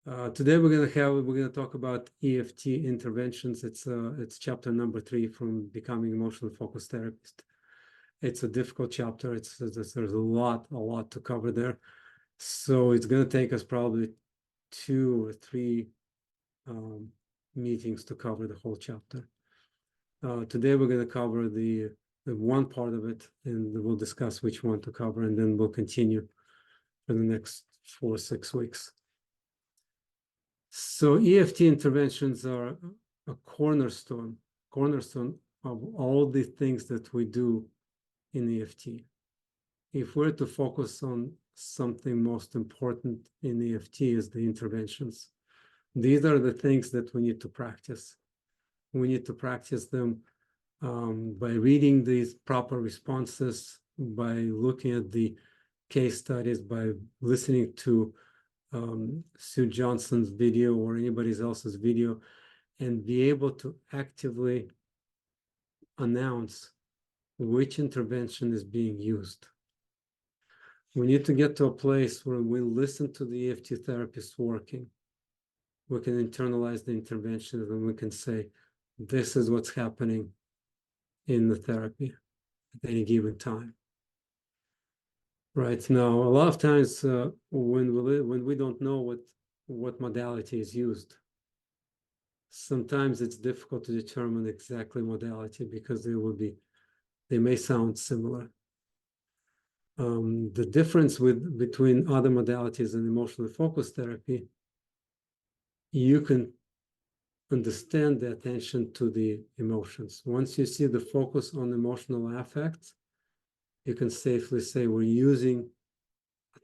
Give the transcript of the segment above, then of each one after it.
Today we're gonna talk about EFT interventions. It's chapter number 3 from Becoming Emotionally Focused Therapist. It's a difficult chapter. There's a lot to cover there. So it's gonna take us probably 2 or 3 meetings to cover the whole chapter. Today we're gonna cover the one part of it, and we'll discuss which one to cover, and then we'll continue for the next 4 or 6 weeks. So EFT interventions are a cornerstone of all the things that we do in EFT. If we're to focus on something most important in EFT is the interventions. These are the things that we need to practice. We need to practice them by reading these proper responses, by looking at the case studies, by listening to Sue Johnson's video or anybody else's video, and be able to actively announce which intervention is being used. We need to get to a place where we listen to the EFT therapist working. We can internalize the interventions and we can say, this is what's happening in the therapy at any given time. Right now, a lot of times when we don't know what modality is used, sometimes it's difficult to determine exactly modality because they may sound similar. The difference between other modalities and emotionally focused therapy, you can understand the attention to the emotions. Once you see the focus on emotional affects, you can safely say we're using a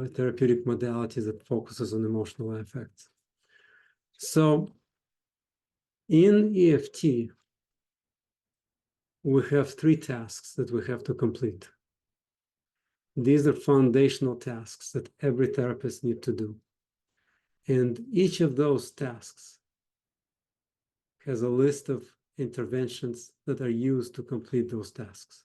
therapeutic modality that focuses on emotional affects. So in EFT, we have 3 tasks that we have to complete. These are foundational tasks that every therapist needs to do. And each of those tasks has a list of interventions that are used to complete those tasks.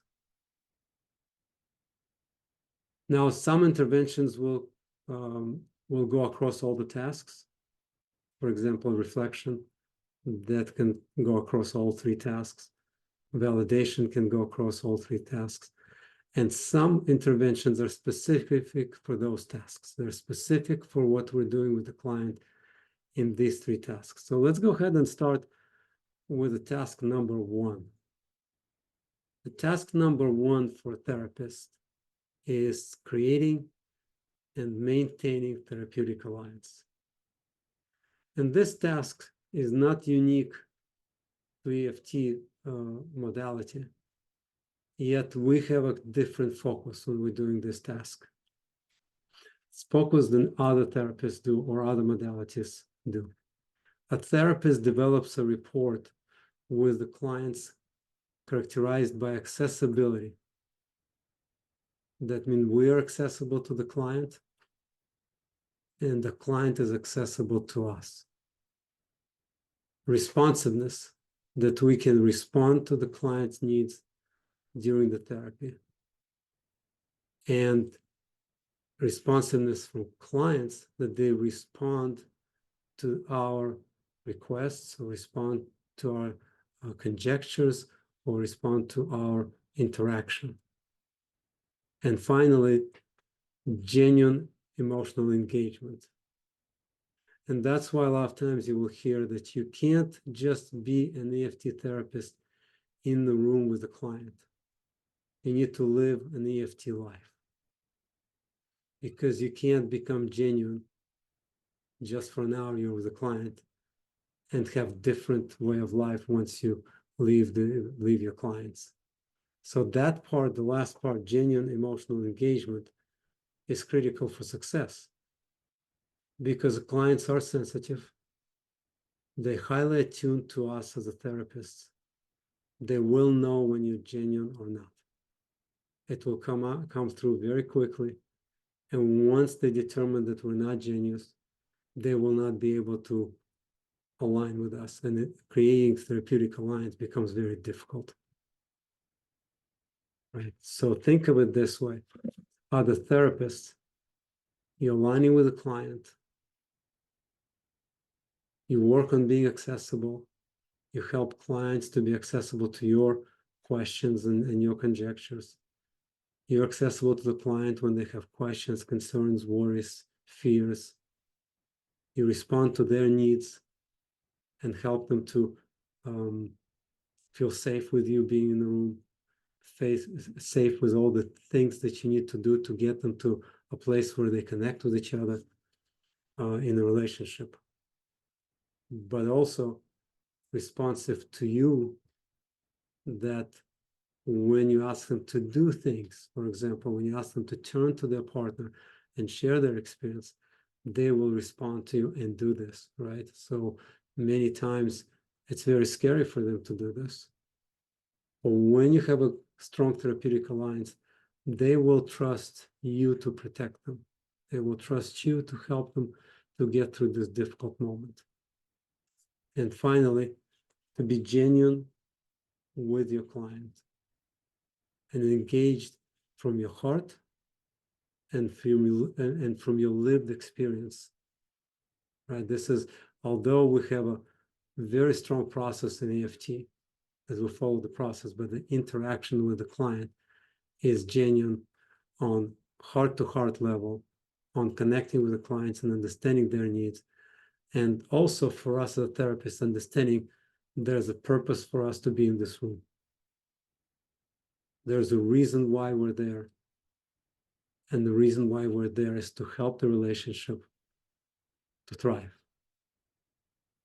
Now, some interventions will go across all the tasks. For example, reflection, that can go across all 3 tasks. Validation can go across all 3 tasks. And some interventions are specific for those tasks. They're specific for what we're doing with the client in these 3 tasks. So let's go ahead and start with the task number 1. The task number 1 for a therapist is creating and maintaining therapeutic alliance. And this task is not unique to EFT modality, yet we have a different focus when we're doing this task. It's focused than other therapists do or other modalities do. A therapist develops a rapport with the clients characterized by accessibility. That means we are accessible to the client and the client is accessible to us. Responsiveness, that we can respond to the client's needs during the therapy. And responsiveness from clients, that they respond to our requests or respond to our conjectures or respond to our interaction. And finally, genuine emotional engagement. And that's why a lot of times you will hear that you can't just be an EFT therapist in the room with the client. You need to live an EFT life. Because you can't become genuine just for an hour you're with the client and have different way of life once you leave your clients. So that part, the last part, genuine emotional engagement, is critical for success because clients are sensitive. They highly attuned to us as a therapist. They will know when you're genuine or not. It will come through very quickly. And once they determine that we're not genuine, they will not be able to align with us. And creating therapeutic alliance becomes very difficult. Right? So think of it this way. As a therapist, you're aligning with the client. You work on being accessible. You help clients to be accessible to your questions and your conjectures. You're accessible to the client when they have questions, concerns, worries, fears. You respond to their needs and help them to feel safe with you being in the room, safe with all the things that you need to do to get them to a place where they connect with each other in a relationship. But also responsive to you, that when you ask them to do things, for example, when you ask them to turn to their partner and share their experience, they will respond to you and do this, right? So many times it's very scary for them to do this. But when you have a strong therapeutic alliance, they will trust you to protect them. They will trust you to help them to get through this difficult moment. And finally, to be genuine with your client and engaged from your heart and from your lived experience, right? This is, although we have a very strong process in EFT as we follow the process, but the interaction with the client is genuine on heart-to-heart level, on connecting with the clients and understanding their needs. And also for us as a therapist, understanding there's a purpose for us to be in this room. There's a reason why we're there. And the reason why we're there is to help the relationship to thrive.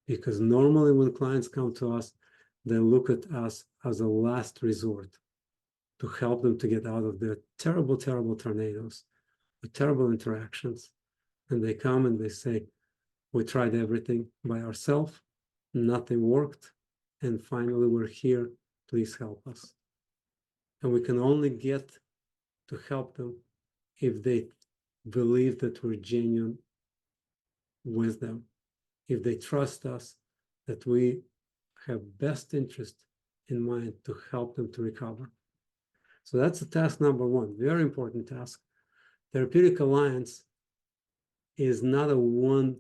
Because normally when clients come to us, they look at us as a last resort to help them to get out of their terrible, terrible tornadoes, with terrible interactions. And they come and they say, we tried everything by ourselves, nothing worked, and finally we're here, please help us. And we can only get to help them if they believe that we're genuine with them, if they trust us, that we have best interest in mind to help them to recover. So that's the task number one, very important task. Therapeutic alliance is not a one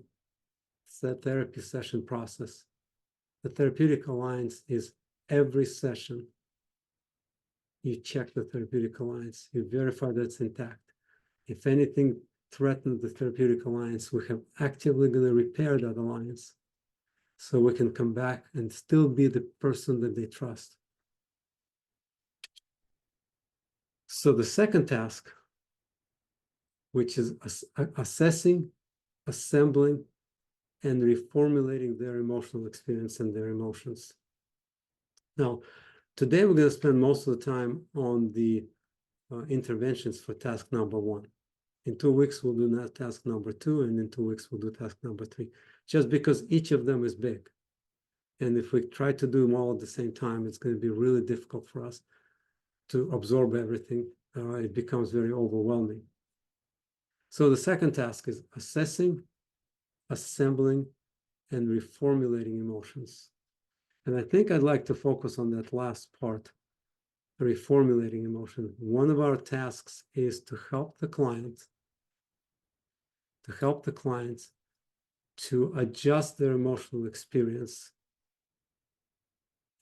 therapy session process. The therapeutic alliance is every session. You check the therapeutic alliance, you verify that it's intact. If anything threatens the therapeutic alliance, we have actively going to repair that alliance so we can come back and still be the person that they trust. So the second task, which is assessing, assembling, and reformulating their emotional experience and their emotions. Now, today we're going to spend most of the time on the interventions for task number one. In 2 weeks, we'll do that task number two, and in 2 weeks, we'll do task number three, just because each of them is big. And if we try to do them all at the same time, it's going to be really difficult for us to absorb everything. It becomes very overwhelming. So the second task is assessing, assembling, and reformulating emotions. And I think I'd like to focus on that last part, reformulating emotion. One of our tasks is to help the clients to adjust their emotional experience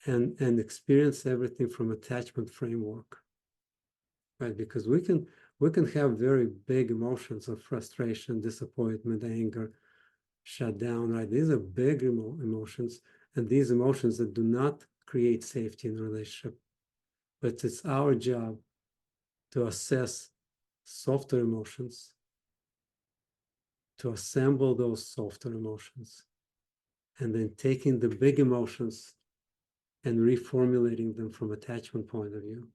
and experience everything from attachment framework, right? Because we can have very big emotions of frustration, disappointment, anger, shutdown, right? These are big emotions, and these emotions that do not create safety in a relationship. But it's our job to assess softer emotions, to assemble those softer emotions, and then taking the big emotions and reformulating them from attachment point of view.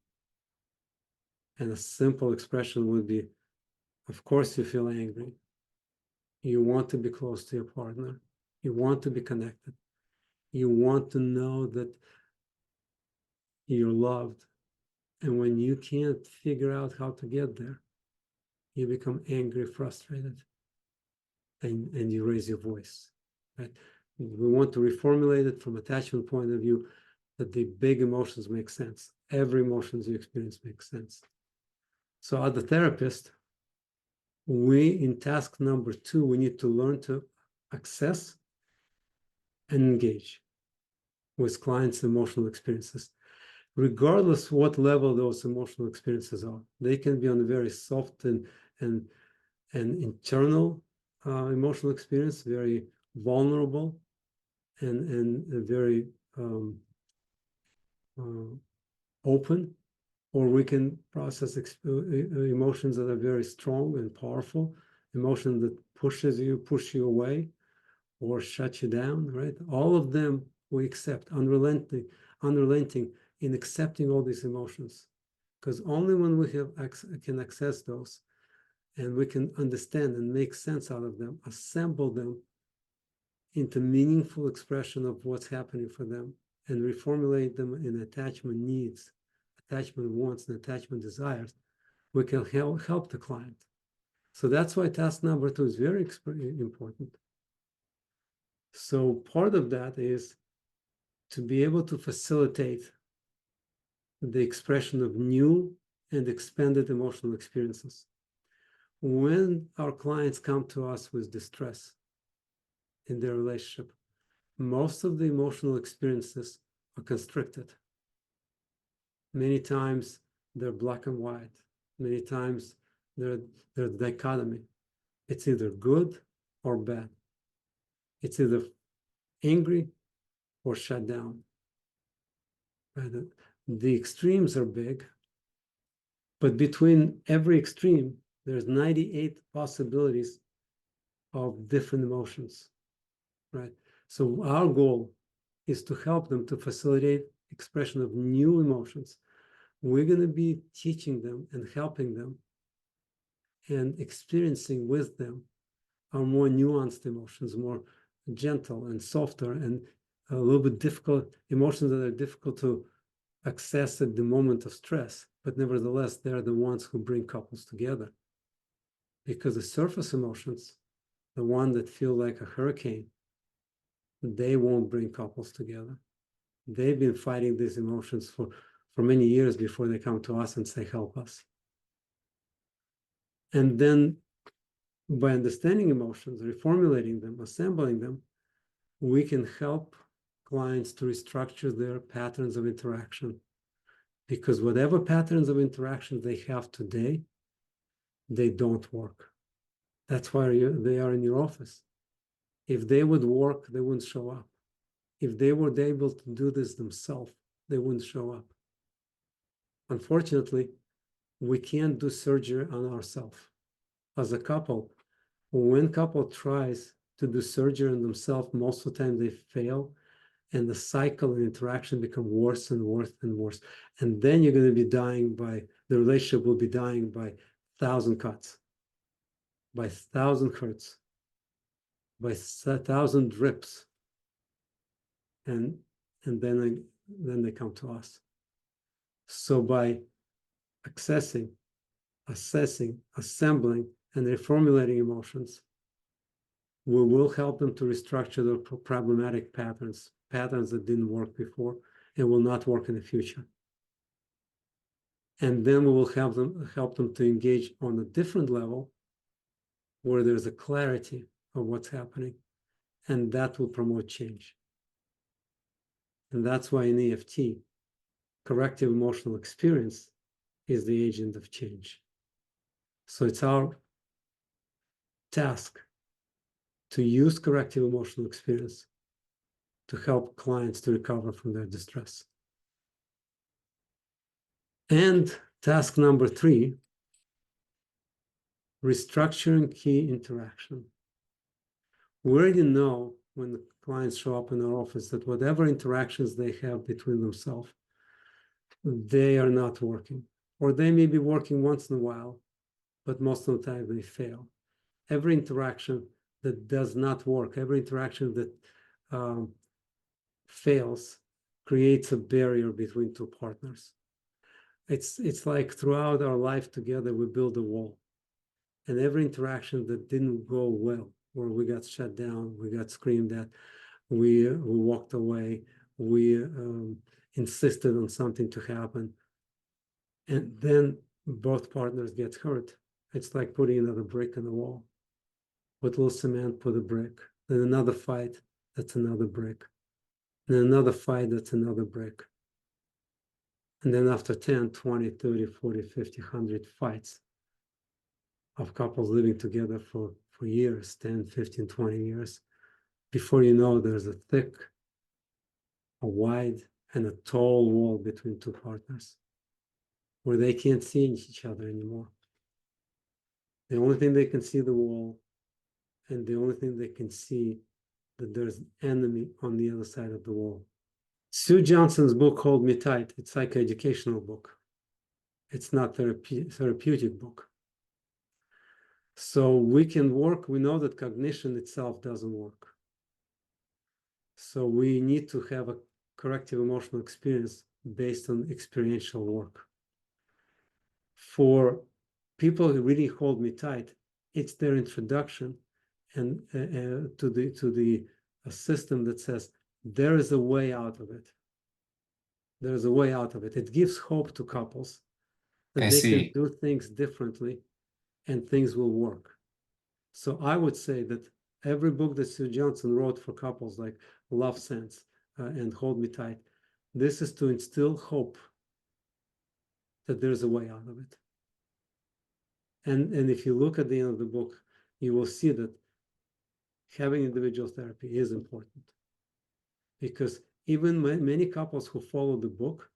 And a simple expression would be, of course you feel angry. You want to be close to your partner. You want to be connected. You want to know that you're loved. And when you can't figure out how to get there, you become angry, frustrated, and you raise your voice, right? We want to reformulate it from attachment point of view, that the big emotions make sense. Every emotions you experience makes sense. So as the therapist, in task number two, we need to learn to access, and engage with clients' emotional experiences, regardless what level those emotional experiences are. They can be on a very soft and internal emotional experience, very vulnerable and very open, or we can process emotions that are very strong and powerful, emotion that push you away, or shut you down, right? All of them we accept, unrelenting in accepting all these emotions, because only when we can access those, and we can understand and make sense out of them, assemble them into meaningful expression of what's happening for them, and reformulate them in attachment needs, attachment wants, and attachment desires, we can help the client. So that's why task number 2 is very important. So part of that is to be able to facilitate the expression of new and expanded emotional experiences. When our clients come to us with distress in their relationship, most of the emotional experiences are constricted. Many times they're black and white. Many times they're dichotomy. It's either good or bad. It's either angry or shut down. Right? The extremes are big, but between every extreme, there's 98 possibilities of different emotions, right? So our goal is to help them to facilitate expression of new emotions. We're going to be teaching them and helping them and experiencing with them our more nuanced emotions, more gentle and softer and a little bit difficult emotions that are difficult to access at the moment of stress, but nevertheless, they're the ones who bring couples together. Because the surface emotions, the one that feel like a hurricane, they won't bring couples together. They've been fighting these emotions for many years before they come to us and say, help us. And then by understanding emotions, reformulating them, assembling them, we can help clients to restructure their patterns of interaction. Because whatever patterns of interaction they have today, they don't work. That's why they are in your office. If they would work, they wouldn't show up. If they were able to do this themselves, they wouldn't show up. Unfortunately, we can't do surgery on ourselves. As a couple, when couple tries to do surgery on themselves, most of the time they fail, and the cycle and interaction become worse and worse and worse. And then you're going to be dying the relationship will be dying by 1,000 cuts, by 1,000 hurts, by 1,000 drips. And then they come to us. So by accessing, assessing, assembling, and reformulating emotions, we will help them to restructure their problematic patterns that didn't work before and will not work in the future. And then we will help them to engage on a different level where there's a clarity of what's happening, and that will promote change. And that's why in EFT, corrective emotional experience is the agent of change. So it's our task to use corrective emotional experience to help clients to recover from their distress. And task number 3, restructuring key interaction. We already know when the clients show up in our office that whatever interactions they have between themselves, they are not working, or they may be working once in a while, but most of the time they fail. Every interaction that does not work, every interaction that fails, creates a barrier between two partners. It's like throughout our life together, we build a wall. And every interaction that didn't go well, where we got shut down, we got screamed at, we walked away, we insisted on something to happen, and then both partners get hurt. It's like putting another brick in the wall. Put a little cement, put a brick, then another fight, that's another brick. And another fight, that's another brick. And then after 10, 20, 30, 40, 50, 100 fights of couples living together for years, 10, 15, 20 years, before you know, there's a thick, a wide, and a tall wall between two partners where they can't see each other anymore. The only thing they can see the wall, and the only thing they can see that there's an enemy on the other side of the wall. Sue Johnson's book, Hold Me Tight, it's like an educational book. It's not therapeutic book. So we can work, we know that cognition itself doesn't work. So we need to have a corrective emotional experience based on experiential work. For people who really hold me tight, it's their introduction and to the system that says there is a way out of it. There is a way out of it. It gives hope to couples that I they can see. do things differently and things will work. So I would say that every book that Sue Johnson wrote for couples, like Love Sense and Hold Me Tight, this is to instill hope that there's a way out of it. And if you look at the end of the book, you will see that having individual therapy is important, because even many couples who follow the book,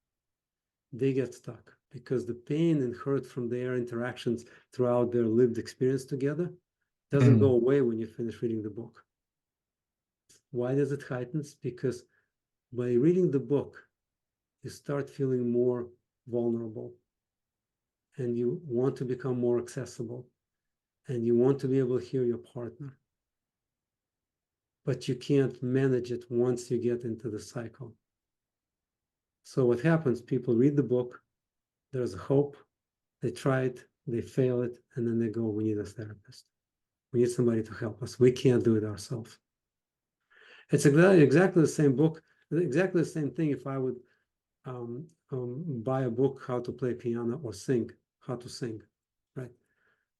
they get stuck because the pain and hurt from their interactions throughout their lived experience together doesn't go away when you finish reading the book. Why does it heighten? Because by reading the book, you start feeling more vulnerable and you want to become more accessible and you want to be able to hear your partner. But you can't manage it once you get into the cycle. So what happens, people read the book, there's hope, they try it, they fail it, and then they go, we need a therapist. We need somebody to help us. We can't do it ourselves. It's exactly the same book, exactly the same thing if I would buy a book, how to play piano or sing, how to sing, right?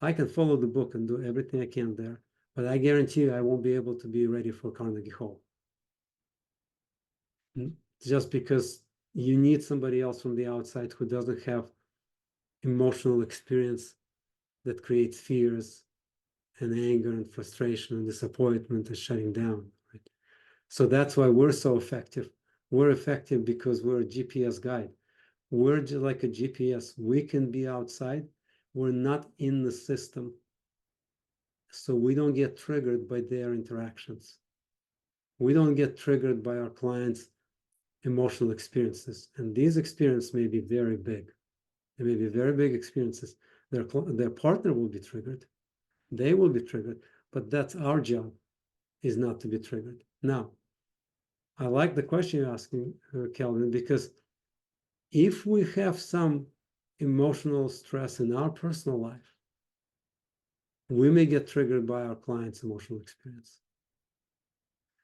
I can follow the book and do everything I can there, but I guarantee you I won't be able to be ready for Carnegie Hall. Just because you need somebody else from the outside who doesn't have emotional experience that creates fears and anger and frustration and disappointment and shutting down, right? So that's why we're so effective. We're effective because we're a GPS guide. We're just like a GPS. We can be outside. We're not in the system. So we don't get triggered by their interactions. We don't get triggered by our clients' emotional experiences. And these experiences may be very big. They may be very big experiences. Their partner will be triggered. They will be triggered. But that's our job, is not to be triggered. Now, I like the question you're asking, Kelvin, because if we have some emotional stress in our personal life, we may get triggered by our client's emotional experience.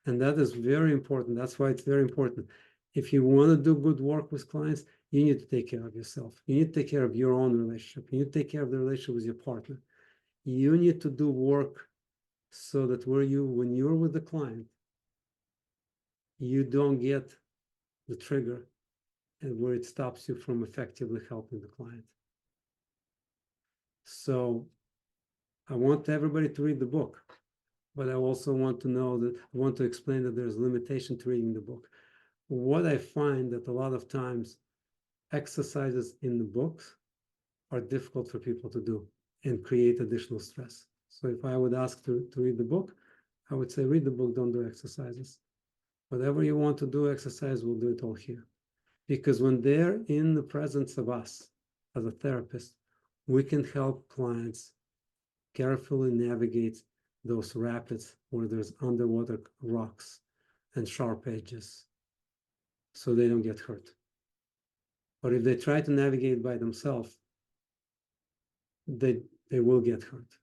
And that is very important. That's why it's very important. If you want to do good work with clients, you need to take care of yourself. You need to take care of your own relationship. You need to take care of the relationship with your partner. You need to do work so that when you're with the client, you don't get the trigger and where it stops you from effectively helping the client. So I want everybody to read the book, but I also want to explain that there's a limitation to reading the book. What I find that a lot of times exercises in the books are difficult for people to do and create additional stress. So if I would ask to read the book, I would say read the book, don't do exercises. Whatever you want to do exercise, we'll do it all here. Because when they're in the presence of us as a therapist, we can help clients carefully navigate those rapids where there's underwater rocks and sharp edges so they don't get hurt. But if they try to navigate by themselves, they will get hurt.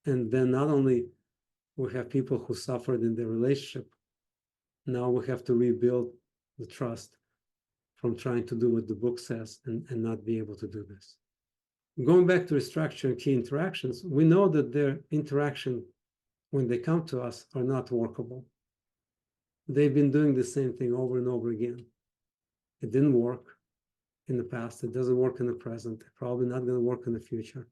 And then not only we have people who suffered in their relationship, now we have to rebuild the trust from trying to do what the book says and not be able to do this. Going back to restructuring key interactions, we know that their interaction when they come to us are not workable. they've been doing the same thing over and over again. It didn't work in the past. It doesn't work in the present. It's probably not going to work in the future.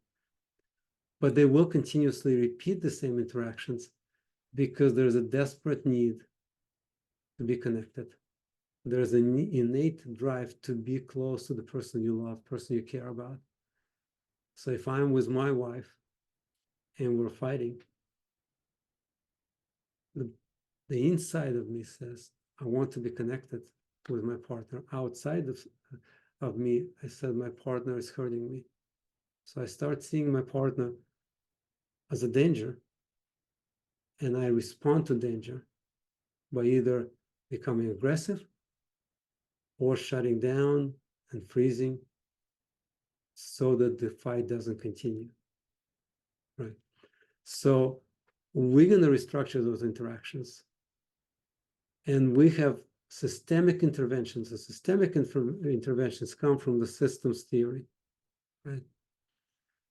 But they will continuously repeat the same interactions because there's a desperate need to be connected. There's an innate drive to be close to the person you love, person you care about. So if I'm with my wife and we're fighting, the inside of me says, I want to be connected with my partner. Outside of me, I said, my partner is hurting me. So I start seeing my partner as a danger, and I respond to danger by either becoming aggressive or shutting down and freezing so that the fight doesn't continue, right? So we're going to restructure those interactions. And we have systemic interventions. The systemic interventions come from the systems theory, right?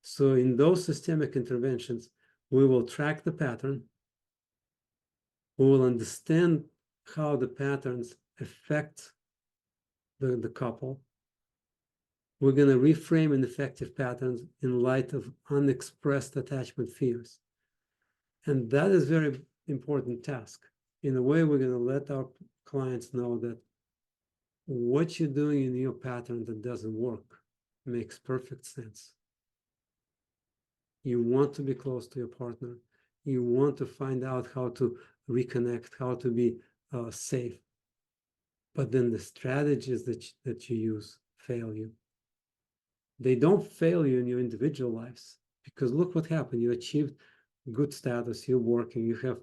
So in those systemic interventions, we will track the pattern. We will understand how the patterns affect the couple. We're going to reframe ineffective patterns in light of unexpressed attachment fears. And that is a very important task. In a way, we're going to let our clients know that what you're doing in your pattern that doesn't work makes perfect sense. You want to be close to your partner. You want to find out how to reconnect, how to be safe. But then the strategies that you use fail you. They don't fail you in your individual lives, because look what happened. You achieved good status, you're working, you have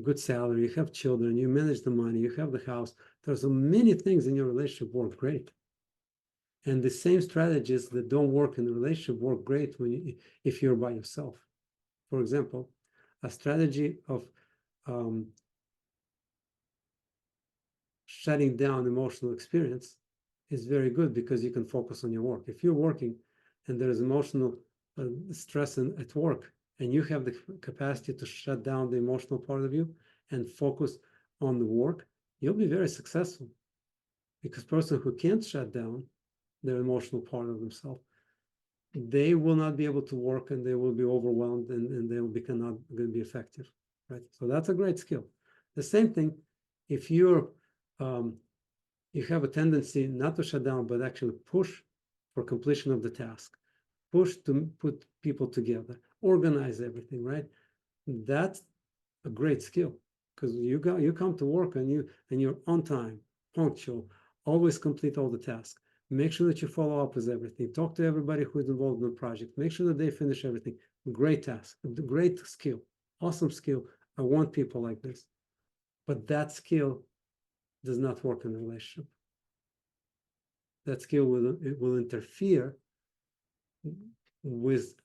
good salary, you have children, you manage the money, you have the house. There's so many things in your relationship work great. And the same strategies that don't work in the relationship work great if you're by yourself. For example, a strategy of shutting down emotional experience is very good because you can focus on your work. If you're working and there is emotional stress at work, and you have the capacity to shut down the emotional part of you and focus on the work, you'll be very successful. Because person who can't shut down their emotional part of themselves, they will not be able to work, and they will be overwhelmed, and they will become not going to be effective, right? So that's a great skill. The same thing, if you're you have a tendency not to shut down, but actually push for completion of the task, push to put people together, organize everything, right? That's a great skill, because you come to work and you're on time, punctual, always complete all the tasks. Make sure that you follow up with everything. Talk to everybody who is involved in the project. Make sure that they finish everything. Great task, great skill, awesome skill. I want people like this. But that skill does not work in a relationship. That skill will interfere with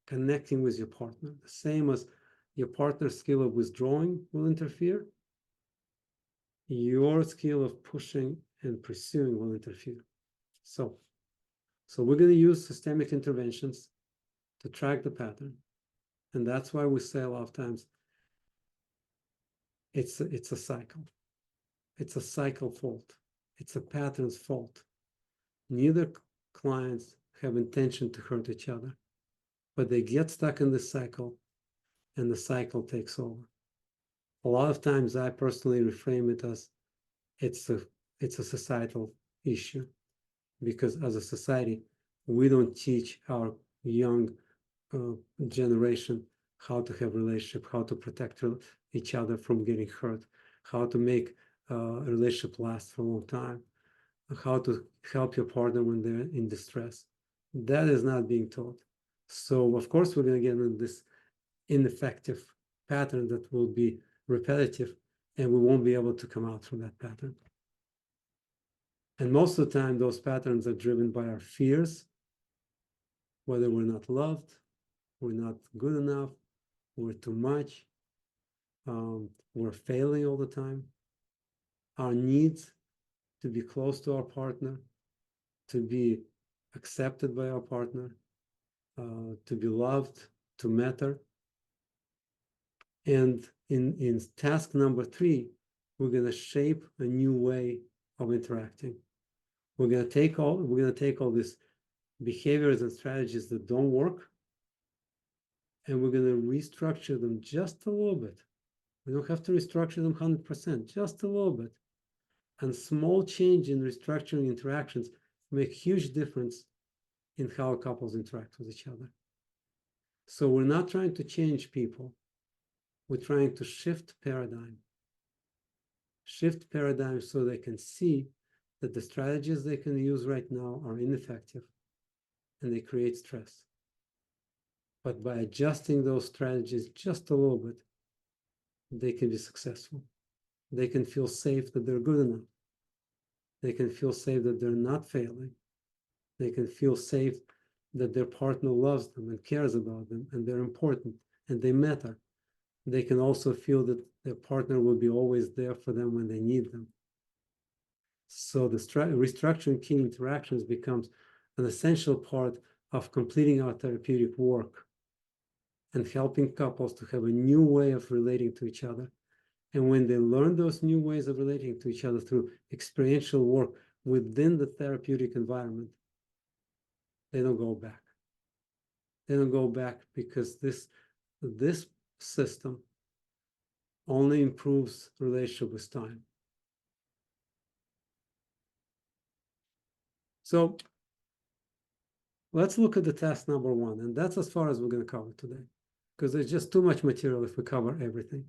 connecting with your partner. The same as your partner's skill of withdrawing will interfere, your skill of pushing and pursuing will interfere. So we're going to use systemic interventions to track the pattern. And that's why we say a lot of times it's a cycle. It's a cycle fault. It's a pattern's fault. Neither clients have intention to hurt each other, but they get stuck in this cycle, and the cycle takes over. A lot of times I personally reframe it as it's a societal issue, because as a society, we don't teach our young generation how to have relationship, how to protect each other from getting hurt, how to make a relationship last for a long time, how to help your partner when they're in distress. That is not being taught. So of course we're going to get in this ineffective pattern that will be repetitive, and we won't be able to come out from that pattern. And most of the time, those patterns are driven by our fears, whether we're not loved, we're not good enough, we're too much, we're failing all the time, our needs to be close to our partner, to be accepted by our partner, to be loved, to matter. And in task number 3, we're going to shape a new way of interacting. We're going to take all these behaviors and strategies that don't work, and we're going to restructure them just a little bit. We don't have to restructure them 100%, just a little bit. And small change in restructuring interactions make huge difference in how couples interact with each other. So we're not trying to change people. We're trying to shift paradigm. Shift paradigm so they can see that the strategies they can use right now are ineffective and they create stress. But by adjusting those strategies just a little bit, they can be successful. They can feel safe that they're good enough. They can feel safe that they're not failing. They can feel safe that their partner loves them and cares about them and they're important and they matter. They can also feel that their partner will be always there for them when they need them. So the restructuring key interactions becomes an essential part of completing our therapeutic work and helping couples to have a new way of relating to each other. And when they learn those new ways of relating to each other through experiential work within the therapeutic environment, they don't go back. They don't go back because this system only improves relationship with time. So let's look at the task number one, and that's as far as we're going to cover today, because there's just too much material if we cover everything.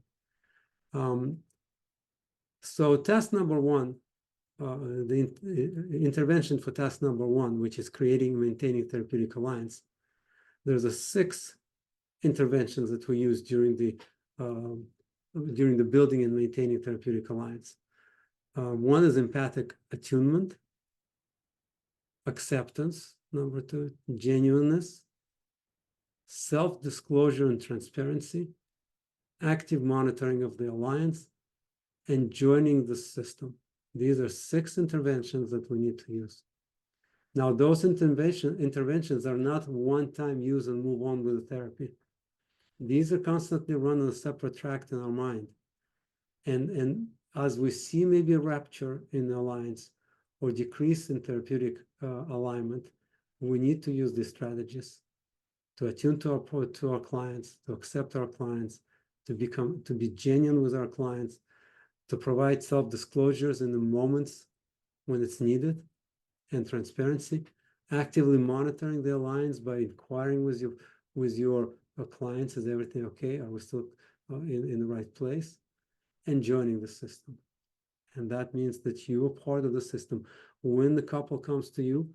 So task number one, the intervention for task number one, which is creating and maintaining therapeutic alliance, there's 6 interventions that we use during the building and maintaining therapeutic alliance. One is empathic attunement, acceptance, number 2, genuineness, self-disclosure and transparency, active monitoring of the alliance, and joining the system. These are 6 interventions that we need to use. Now, those interventions are not one-time use and move on with the therapy. These are constantly run on a separate track in our mind. And as we see maybe a rupture in the alliance or decrease in therapeutic alignment, we need to use these strategies to attune to our clients, to accept our clients, to be genuine with our clients, to provide self-disclosures in the moments when it's needed, and transparency, actively monitoring the alliance by inquiring with your clients, is everything okay? Are we still in the right place? And joining the system. And that means that you are part of the system. When the couple comes to you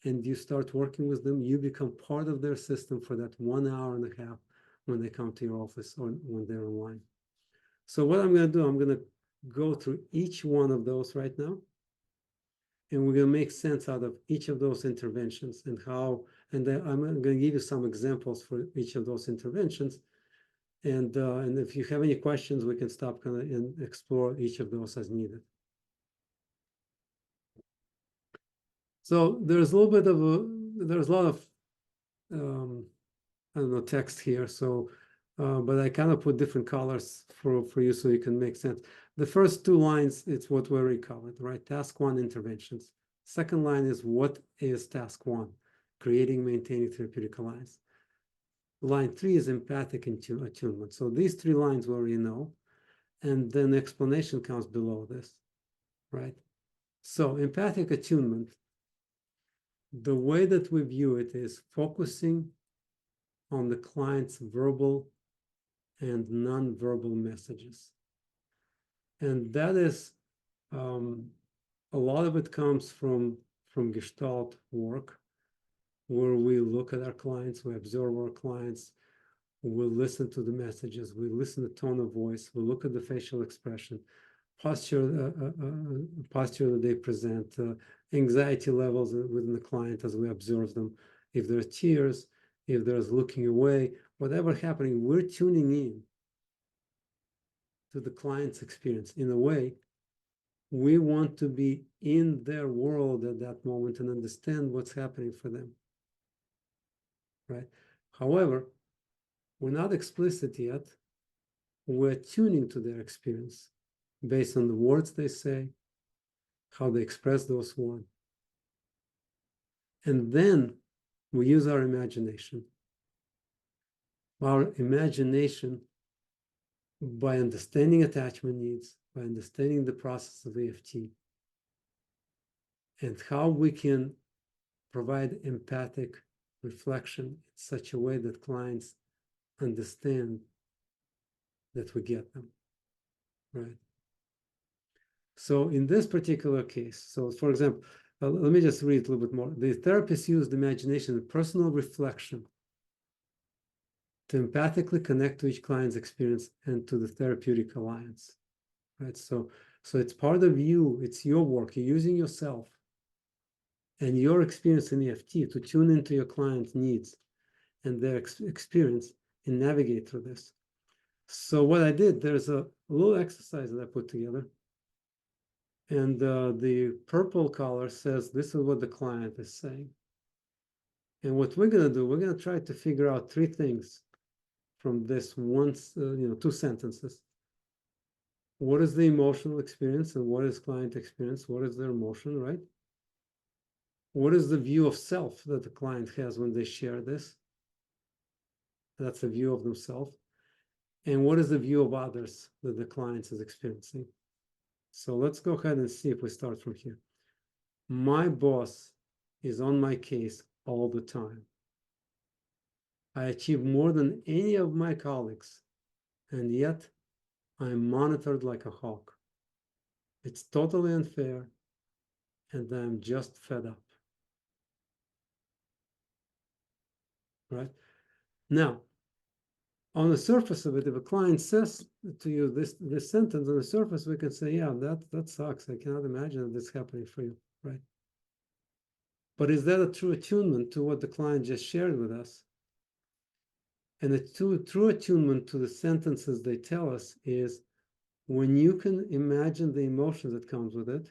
and you start working with them, you become part of their system for that 1 hour and a half when they come to your office or when they're online. So what I'm going to do, I'm going to go through each one of those right now. And we're going to make sense out of each of those interventions and how, and then I'm going to give you some examples for each of those interventions. And if you have any questions, we can stop and explore each of those as needed. So there's a little bit of there's a lot of, I don't know, text here. So, but I kind of put different colors for you so you can make sense. The first 2 lines, it's what we already covered, right? Task 1, interventions. Second line is what is task 1? Creating, maintaining therapeutic alliance. Line 3 is empathic attunement. So these 3 lines we already know. And then the explanation comes below this, right? So empathic attunement, the way that we view it is focusing on the client's verbal and non-verbal messages. And that is, a lot of it comes from Gestalt work, where we look at our clients, we observe our clients, we listen to the messages, we listen to the tone of voice, we look at the facial expression, posture that they present, anxiety levels within the client as we observe them. If there are tears, if there's looking away, whatever happening, we're tuning in to the client's experience. In a way, we want to be in their world at that moment and understand what's happening for them, right? However, we're not explicit yet. We're tuning to their experience. based on the words they say, how they express those words. And then we use our imagination. Our imagination, by understanding attachment needs, by understanding the process of EFT, and how we can provide empathic reflection in such a way that clients understand that we get them, right? So in this particular case, so for example, let me just read a little bit more. The therapist used imagination and personal reflection to empathically connect to each client's experience and to the therapeutic alliance, right? So it's part of you, it's your work, you're using yourself and your experience in EFT to tune into your client's needs and their experience and navigate through this. So what I did, there's a little exercise that I put together. And the purple color says, this is what the client is saying. And what we're going to do, we're going to try to figure out 3 things from this two sentences. What is the emotional experience and what is client experience? What is their emotion, right? What is the view of self that the client has when they share this? That's a view of themselves. And what is the view of others that the client is experiencing? So let's go ahead and see if we start from here. My boss is on my case all the time. I achieve more than any of my colleagues, and yet I'm monitored like a hawk. It's totally unfair, and I'm just fed up. Right? Now, on the surface of it, if a client says to you this sentence on the surface, we can say, yeah, that sucks. I cannot imagine that this happening for you, right? But is that a true attunement to what the client just shared with us? And a true attunement to the sentences they tell us is when you can imagine the emotion that comes with it,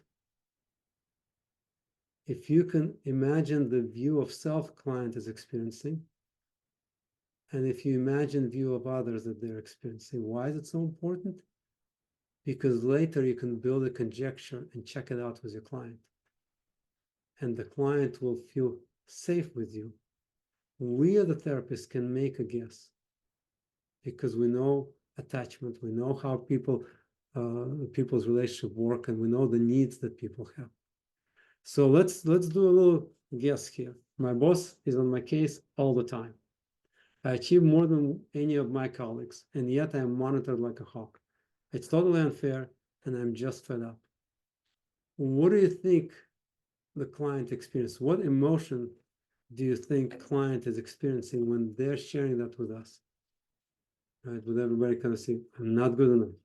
if you can imagine the view of self client is experiencing, and if you imagine view of others that they're experiencing. Why is it so important? Because later you can build a conjecture and check it out with your client. And the client will feel safe with you. We as the therapist can make a guess because we know attachment, we know how people's relationship work, and we know the needs that people have. So let's do a little guess here. My boss is on my case all the time. I achieve more than any of my colleagues, and yet I am monitored like a hawk. It's totally unfair, and I'm just fed up. What do you think the client experiences? What emotion do you think client is experiencing when they're sharing that with us? Right, with everybody kind of saying, I'm not good enough.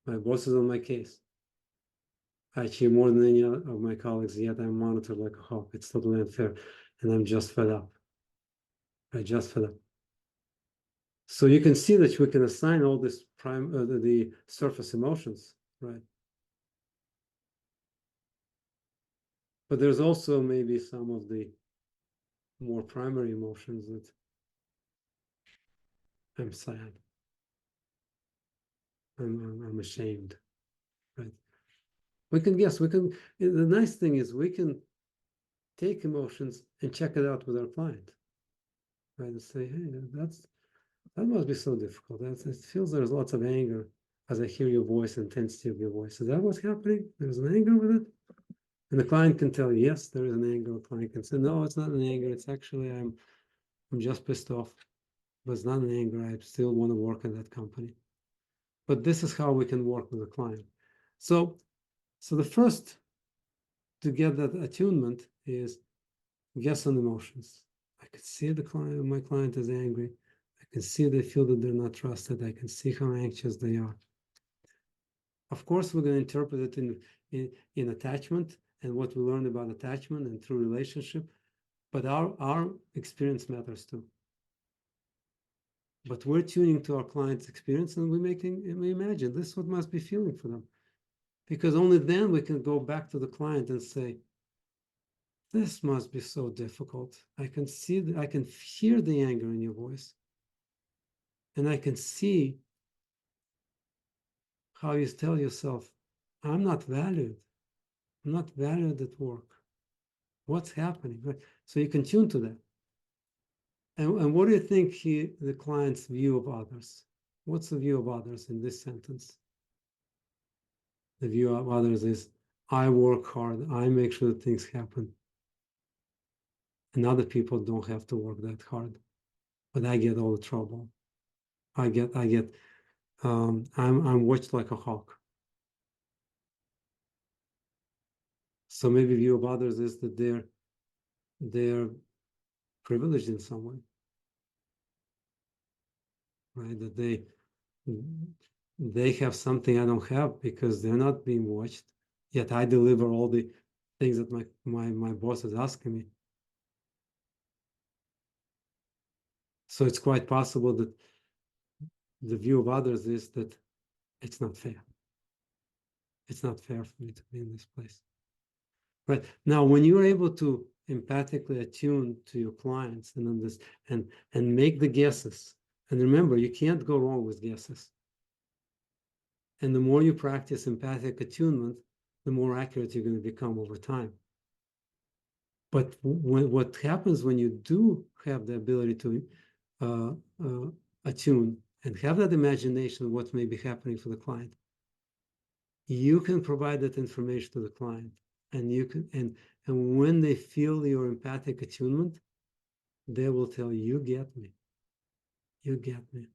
My boss is on my case. I achieve more than any of my colleagues, yet I'm monitored like a hawk. It's totally unfair, and I'm just fed up. I just fed up. So you can see that we can assign all this the surface emotions, right? But there's also maybe some of the more primary emotions that I'm sad, I'm ashamed, right? We can guess. The nice thing is we can take emotions and check it out with our client, right? And say, hey, that must be so difficult. It feels there's lots of anger as I hear your voice, intensity of your voice. Is that what's happening? There's an anger with it? And the client can tell you, yes, there is an anger. The client can say, no, it's not an anger. It's actually, I'm just pissed off. But it's not an anger. I still want to work in that company. But this is how we can work with the client. So the first to get that attunement is guess on emotions. I can see my client is angry. I can see they feel that they're not trusted. I can see how anxious they are. Of course, we're going to interpret it in attachment and what we learned about attachment and through relationship, but our experience matters too. But we're tuning to our client's experience and we imagine this is what must be feeling for them. Because only then we can go back to the client and say, this must be so difficult. I can hear the anger in your voice. And I can see how you tell yourself, I'm not valued. I'm not valued at work. What's happening? Right? So you can tune to that. And what do you think the client's view of others? What's the view of others in this sentence? The view of others is, I work hard, I make sure that things happen. And other people don't have to work that hard. But I get all the trouble. I'm watched like a hawk. So maybe view of others is that they're privileged in some way, right? That they have something I don't have because they're not being watched. Yet I deliver all the things that my boss is asking me. So it's quite possible that the view of others is that it's not fair. It's not fair for me to be in this place. Right. Now, when you're able to empathically attune to your clients and make the guesses, and remember, you can't go wrong with guesses. And the more you practice empathic attunement, the more accurate you're going to become over time. But what happens when you do have the ability to attune and have that imagination of what may be happening for the client, you can provide that information to the client, and you can and when they feel your empathic attunement, they will tell you, you get me. You get me.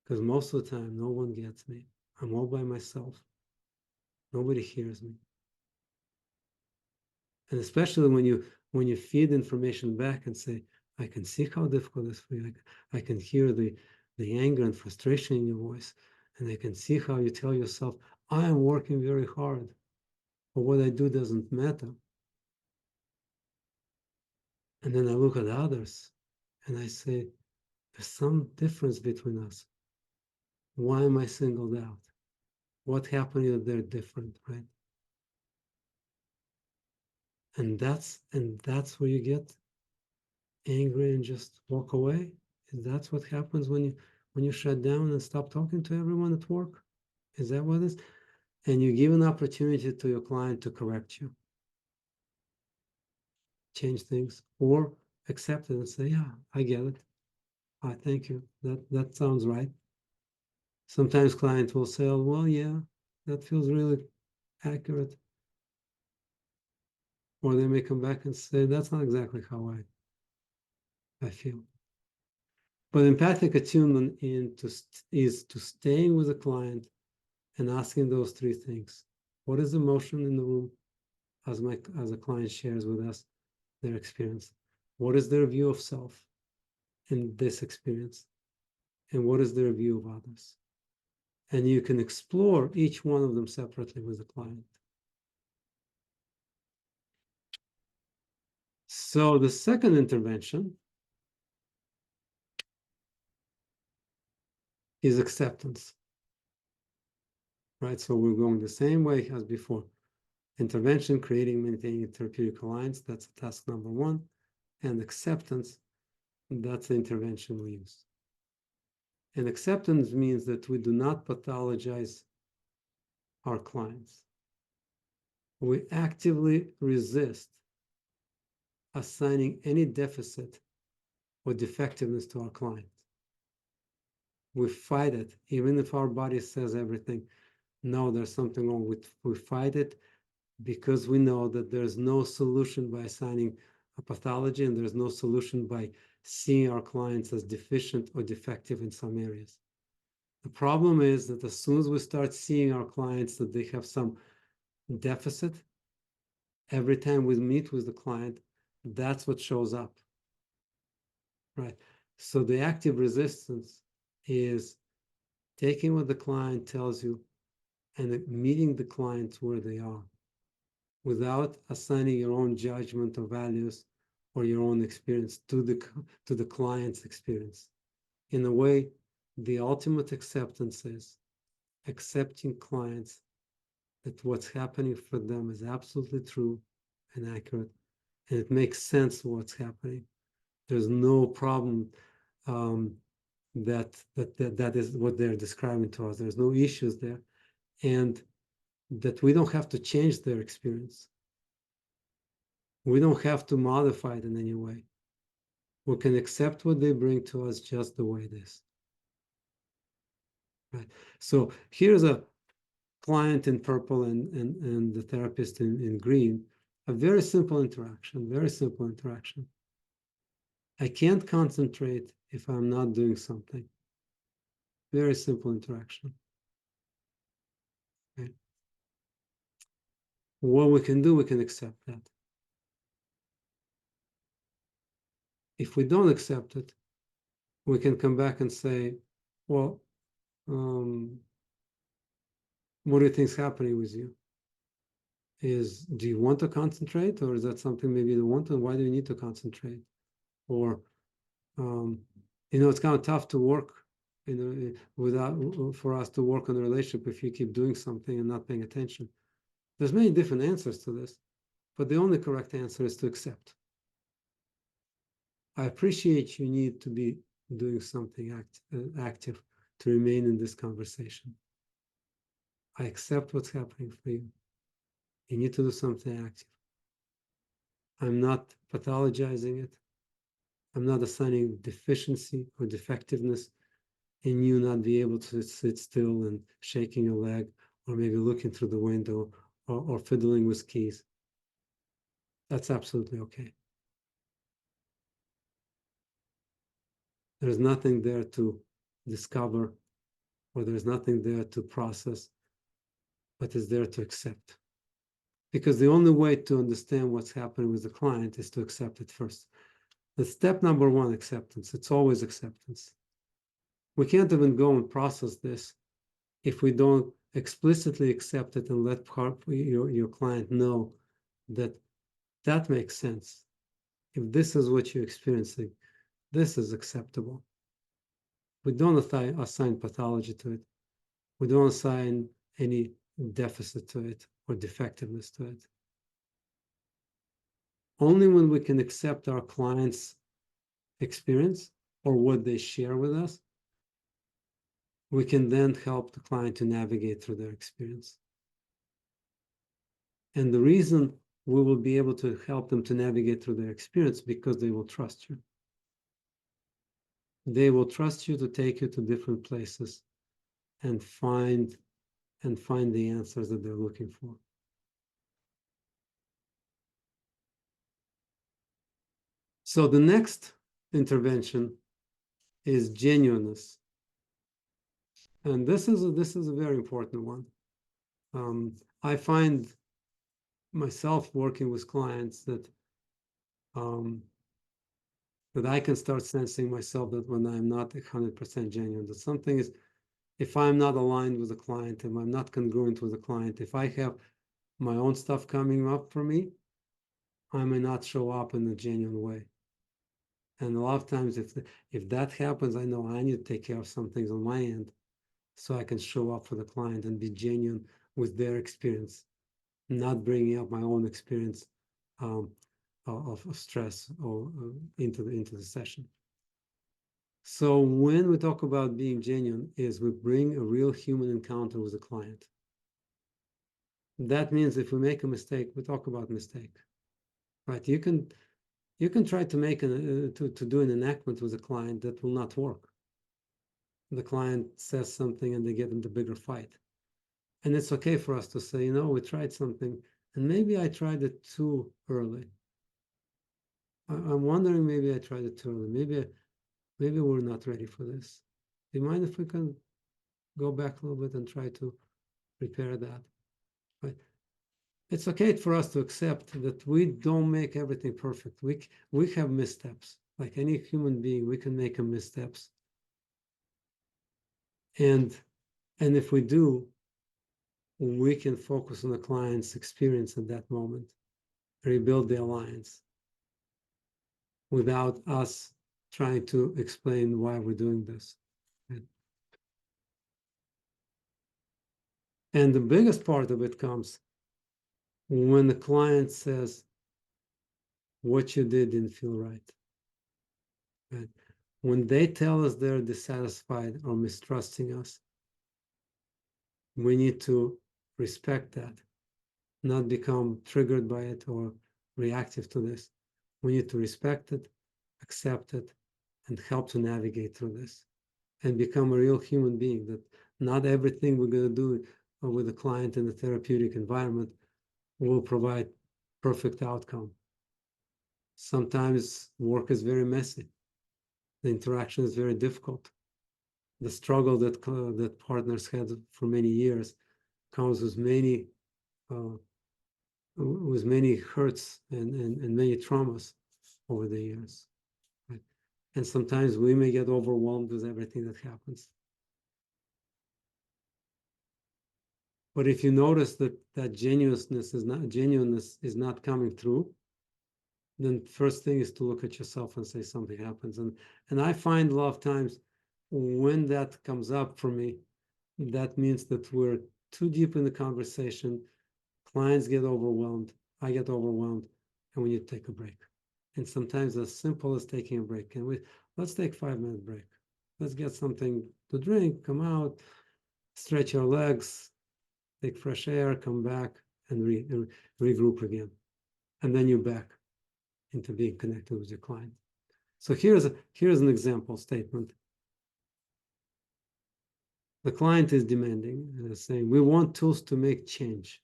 Because most of the time, no one gets me. I'm all by myself. Nobody hears me. And especially when you feed information back and say, I can see how difficult it is for you. I can hear the anger and frustration in your voice. And I can see how you tell yourself, I am working very hard, but what I do doesn't matter. And then I look at others and I say, there's some difference between us. Why am I singled out? What happened that they're different, right? And that's where you get angry and just walk away. And that's what happens when you shut down and stop talking to everyone at work. Is that what it is? And you give an opportunity to your client to correct you, change things, or accept it and say, yeah, I get it. I thank you. That sounds right. Sometimes clients will say, oh, well, yeah, that feels really accurate. Or they may come back and say, that's not exactly how I feel. But empathic attunement is to staying with the client and asking those three things. What is the emotion in the room as a client shares with us their experience? What is their view of self in this experience? And what is their view of others? And you can explore each one of them separately with the client. So the second intervention is acceptance, right? So we're going the same way as before. Intervention, creating, maintaining a therapeutic alliance, that's task number one. And acceptance, that's the intervention we use. And acceptance means that we do not pathologize our clients. We actively resist assigning any deficit or defectiveness to our client. We fight it, even if our body says everything. No, there's something wrong with. We fight it because we know that there's no solution by assigning a pathology, and there's no solution by seeing our clients as deficient or defective in some areas. The problem is that as soon as we start seeing our clients that they have some deficit, every time we meet with the client, that's what shows up, right? So the active resistance is taking what the client tells you and meeting the clients where they are without assigning your own judgment or values or your own experience to the client's experience. In a way, the ultimate acceptance is accepting clients that what's happening for them is absolutely true and accurate, and it makes sense what's happening. There's no problem that is what they're describing to us. There's no issues there, and that we don't have to change their experience. We don't have to modify it in any way. We can accept what they bring to us just the way it is. Right. So here's a client in purple and the therapist in green. A very simple interaction, very simple interaction. I can't concentrate if I'm not doing something. Very simple interaction. Okay. What we can do, we can accept that. If we don't accept it, we can come back and say, well, what do you think is happening with you? Do you want to concentrate, or is that something maybe you don't want, and why do you need to concentrate? Or, it's kind of tough to work, for us to work on a relationship if you keep doing something and not paying attention. There's many different answers to this, but the only correct answer is to accept. I appreciate you need to be doing something active to remain in this conversation. I accept what's happening for you. You need to do something active. I'm not pathologizing it. I'm not assigning deficiency or defectiveness in you not be able to sit still and shaking your leg, or maybe looking through the window, or fiddling with keys. That's absolutely okay. There's nothing there to discover, or there's nothing there to process, but it's there to accept. Because the only way to understand what's happening with the client is to accept it first. The step number one, acceptance. It's always acceptance. We can't even go and process this if we don't explicitly accept it and let your client know that makes sense. If this is what you're experiencing, this is acceptable. We don't assign pathology to it. We don't assign any deficit to it or defectiveness to it. Only when we can accept our client's experience or what they share with us, we can then help the client to navigate through their experience. And the reason we will be able to help them to navigate through their experience, because they will trust you. They will trust you to take you to different places and find the answers that they're looking for. So the next intervention is genuineness. And this is a very important one. I find myself working with clients that I can start sensing myself that when I'm not 100% genuine, that something is, if I'm not aligned with the client, if I'm not congruent with the client, if I have my own stuff coming up for me, I may not show up in a genuine way. And a lot of times, if that happens, I know I need to take care of some things on my end so I can show up for the client and be genuine with their experience, not bringing up my own experience of stress or into the session. So when we talk about being genuine, is we bring a real human encounter with the client. That means if we make a mistake, we talk about mistake, right? You can try to make to do an enactment with a client that will not work. The client says something and they get into a bigger fight. And it's okay for us to say, we tried something and maybe I tried it too early. I'm wondering, maybe I tried it too early. Maybe we're not ready for this. Do you mind if we can go back a little bit and try to repair that? Right? It's okay for us to accept that we don't make everything perfect. We have missteps. Like any human being, we can make missteps. And if we do, we can focus on the client's experience at that moment, rebuild the alliance without us trying to explain why we're doing this. And the biggest part of it comes when the client says, what you did didn't feel right. when they tell us they're dissatisfied or mistrusting us, we need to respect that, not become triggered by it or reactive to this. We need to respect it, accept it, and help to navigate through this and become a real human being, that not everything we're going to do with a client in the therapeutic environment will provide perfect outcome. Sometimes work is very messy. The interaction is very difficult. The struggle that partners had for many years comes with many hurts and many traumas over the years. Right? And sometimes we may get overwhelmed with everything that happens. But if you notice that genuineness is not coming through, then first thing is to look at yourself and say something happens. And I find a lot of times when that comes up for me, that means that we're too deep in the conversation. Clients get overwhelmed, I get overwhelmed, and we need to take a break. And sometimes as simple as taking a break. And let's take a 5-minute break. Let's get something to drink, come out, stretch our legs, take fresh air, come back, and regroup again. And then you're back into being connected with your client. So here's an example statement. The client is demanding, saying, we want tools to make change.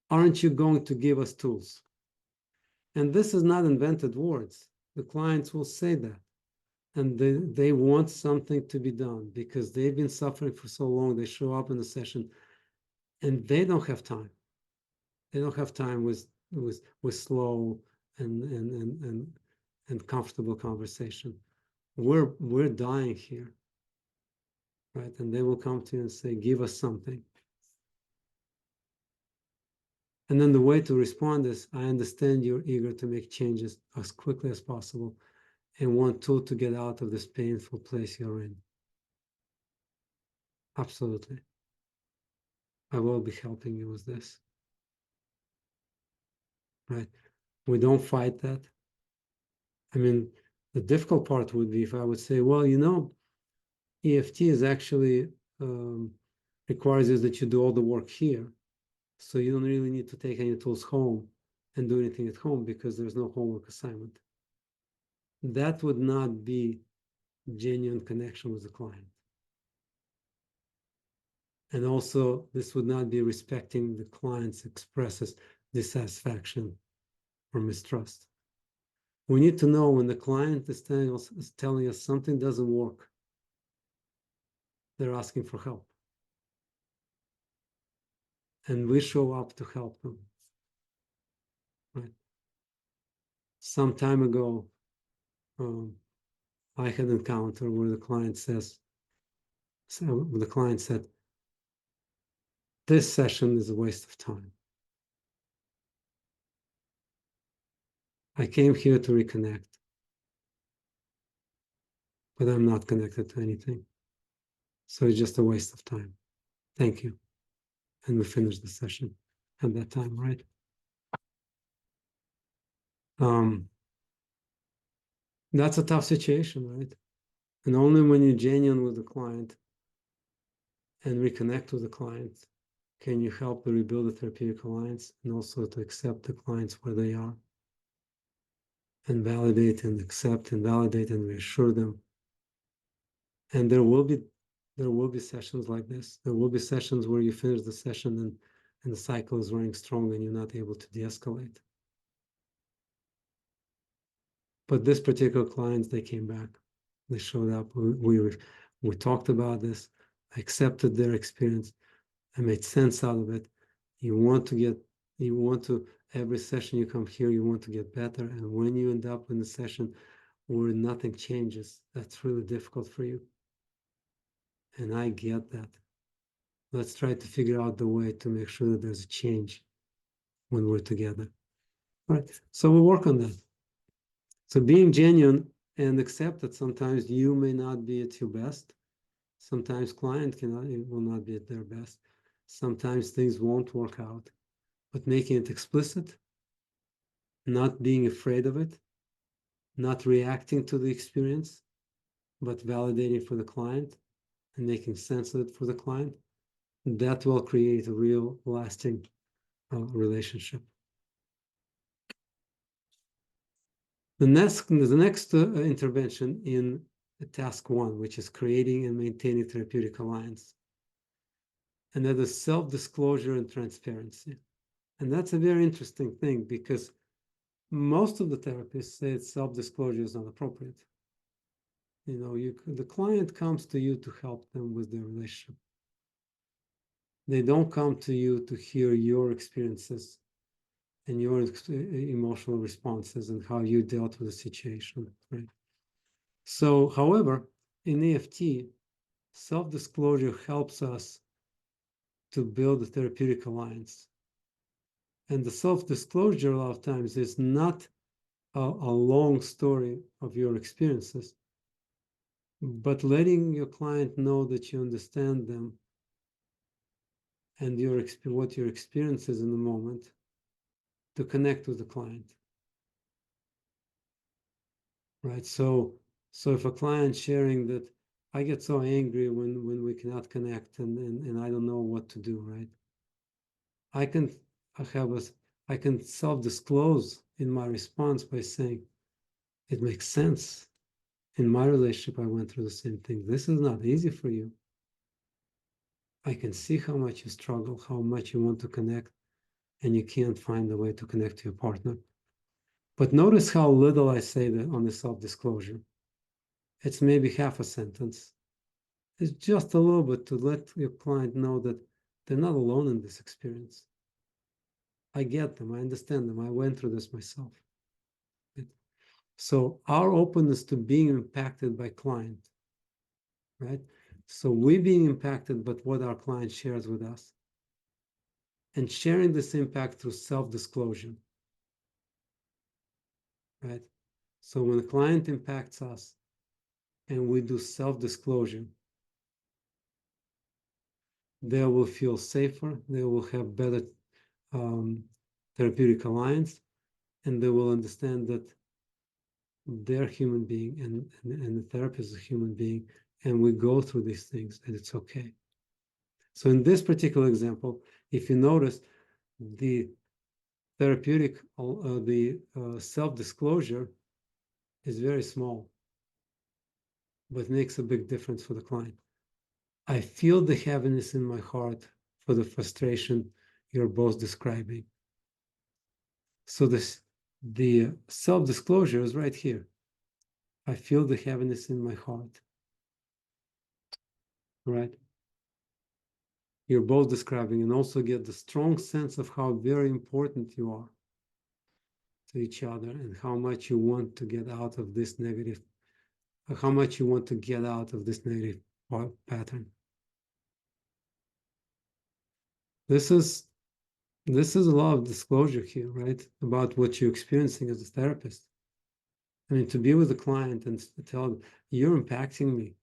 Aren't you going to give us tools? And this is not invented words. The clients will say that. And they want something to be done because they've been suffering for so long. They show up in the session and they don't have time. They don't have time with slow and comfortable conversation. We're dying here, right? And they will come to you and say, give us something. And then the way to respond is, I understand you're eager to make changes as quickly as possible and want to get out of this painful place you're in. Absolutely. I will be helping you with this. Right? We don't fight that. I mean, the difficult part would be if I would say, well, EFT is actually requires you that you do all the work here. So you don't really need to take any tools home and do anything at home because there's no homework assignment. That would not be genuine connection with the client. And also, this would not be respecting the client's expresses dissatisfaction or mistrust. We need to know when the client is telling us something doesn't work, they're asking for help. And we show up to help them. Right? Some time ago, I had an encounter where the client said, this session is a waste of time. I came here to reconnect, but I'm not connected to anything. So it's just a waste of time. Thank you. And we finished the session at that time, right? That's a tough situation, right? And only when you're genuine with the client and reconnect with the client can you help to rebuild the therapeutic alliance and also to accept the clients where they are and validate and accept and validate and reassure them. And there will be sessions like this. There will be sessions where you finish the session and the cycle is running strong and you're not able to de-escalate. But this particular clients, they came back. They showed up. We talked about this. I accepted their experience. I made sense out of it. Every session you come here, you want to get better. And when you end up in a session where nothing changes, that's really difficult for you. And I get that. Let's try to figure out the way to make sure that there's a change when we're together. All right. So we'll work on that. So being genuine and accept that sometimes you may not be at your best. Sometimes client will not be at their best. Sometimes things won't work out. But making it explicit, not being afraid of it, not reacting to the experience, but validating for the client and making sense of it for the client, that will create a real lasting relationship. The next intervention in task 1, which is creating and maintaining therapeutic alliance. And that is self-disclosure and transparency. And that's a very interesting thing because most of the therapists say self-disclosure is not appropriate. You know, the client comes to you to help them with their relationship. They don't come to you to hear your experiences and your emotional responses and how you dealt with the situation, right? So, however, in EFT, self-disclosure helps us to build a therapeutic alliance. And the self-disclosure a lot of times is not a long story of your experiences, but letting your client know that you understand them and what your experience is in the moment to connect with the client, right? So if a client sharing that I get so angry when we cannot connect and I don't know what to do, right? I can self-disclose in my response by saying, it makes sense. In my relationship, I went through the same thing. This is not easy for you. I can see how much you struggle, how much you want to connect, and you can't find a way to connect to your partner. But notice how little I say that on the self-disclosure. It's maybe half a sentence. It's just a little bit to let your client know that they're not alone in this experience. I get them, I understand them, I went through this myself. So our openness to being impacted by client, right? So we being impacted by what our client shares with us and sharing this impact through self-disclosure, right? So when a client impacts us and we do self-disclosure, they will feel safer, they will have better therapeutic alliance, and they will understand that they're a human being and the therapist is a human being, and we go through these things and it's okay. So in this particular example, if you notice, the therapeutic, the self-disclosure is very small, but makes a big difference for the client. I feel the heaviness in my heart for the frustration you're both describing. So the self-disclosure is right here. I feel the heaviness in my heart, right? You're both describing and also get the strong sense of how very important you are to each other and how much you want to get out of this negative, how much you want to get out of this negative pattern. This is a lot of disclosure here, right? About what you're experiencing as a therapist. I mean, to be with the client and tell them, you're impacting me,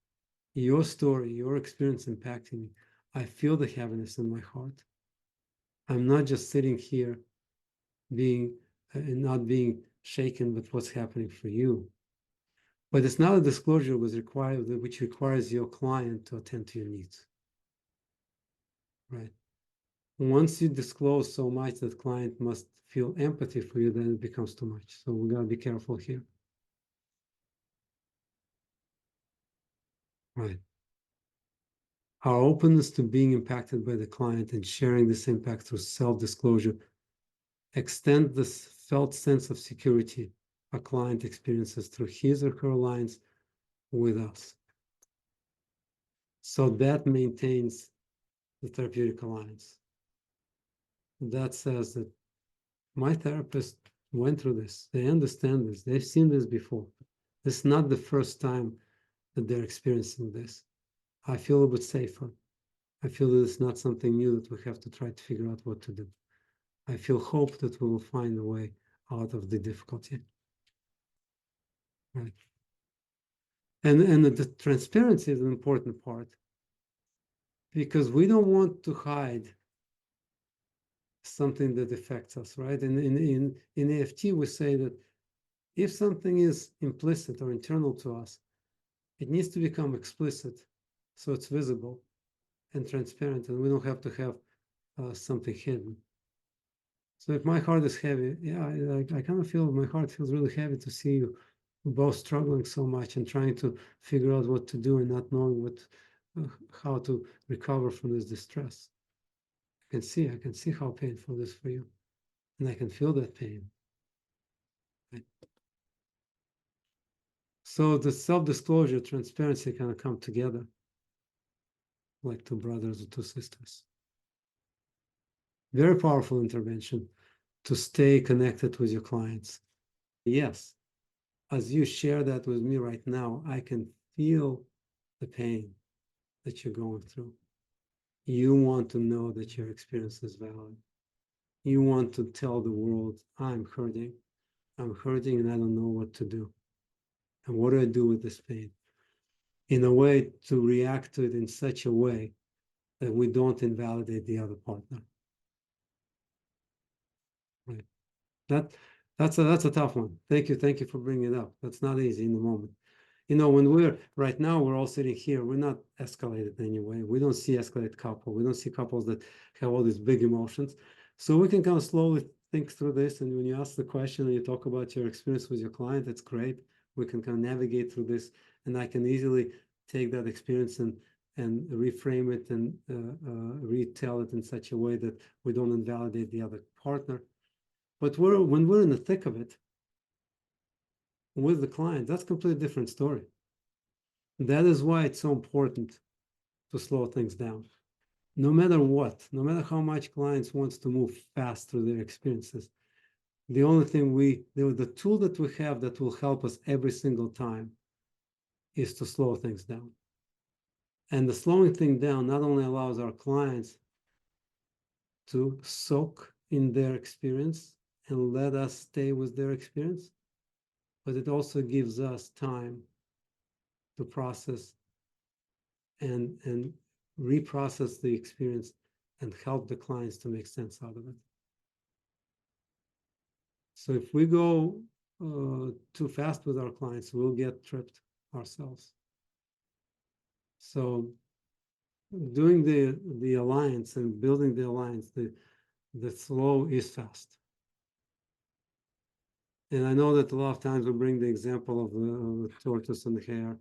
your story, your experience impacting me. I feel the heaviness in my heart. I'm not just sitting here being and not being shaken with what's happening for you. But it's not a disclosure which requires your client to attend to your needs, right? Once you disclose so much that client must feel empathy for you, then it becomes too much. So we gotta be careful here, right? Our openness to being impacted by the client and sharing this impact through self-disclosure extend this felt sense of security a client experiences through his or her alliance with us. So that maintains the therapeutic alliance. That says that my therapist went through this. They understand this. They've seen this before. This is not the first time that they're experiencing this. I feel a bit safer. I feel that it's not something new that we have to try to figure out what to do. I feel hope that we will find a way out of the difficulty. Right. And the transparency is an important part because we don't want to hide something that affects us, right? In EFT, we say that If something is implicit or internal to us, it needs to become explicit so it's visible and transparent, and we don't have to have something hidden. So if my heart is heavy, yeah, I kind of feel my heart feels really heavy to see you both struggling so much and trying to figure out what to do and not knowing how to recover from this distress. I can see how painful it is for you, and I can feel that pain. Right? So the self-disclosure, transparency kind of come together like two brothers or two sisters. Very powerful intervention to stay connected with your clients. Yes, as you share that with me right now, I can feel the pain that you're going through. You want to know that your experience is valid. You want to tell the world, I'm hurting and I don't know what to do. And what do I do with this pain? In a way to react to it in such a way that we don't invalidate the other partner. Right. That's a tough one. Thank you for bringing it up. That's not easy in the moment. You know, when right now we're all sitting here, we're not escalated anyway. We don't see escalated couple. We don't see couples that have all these big emotions. So we can kind of slowly think through this. And when you ask the question and you talk about your experience with your client, that's great. We can kind of navigate through this, and I can easily take that experience and reframe it and retell it in such a way that we don't invalidate the other partner. But when we're in the thick of it with the client, that's a completely different story. That is why it's so important to slow things down. No matter what, no matter how much clients wants to move fast through their experiences, the only thing the tool that we have that will help us every single time is to slow things down. And the slowing thing down not only allows our clients to soak in their experience and let us stay with their experience, but it also gives us time to process and reprocess the experience and help the clients to make sense out of it. So if we go too fast with our clients, we'll get tripped ourselves. So doing the alliance and building the alliance, the slow is fast. And I know that a lot of times we bring the example of the tortoise and the hare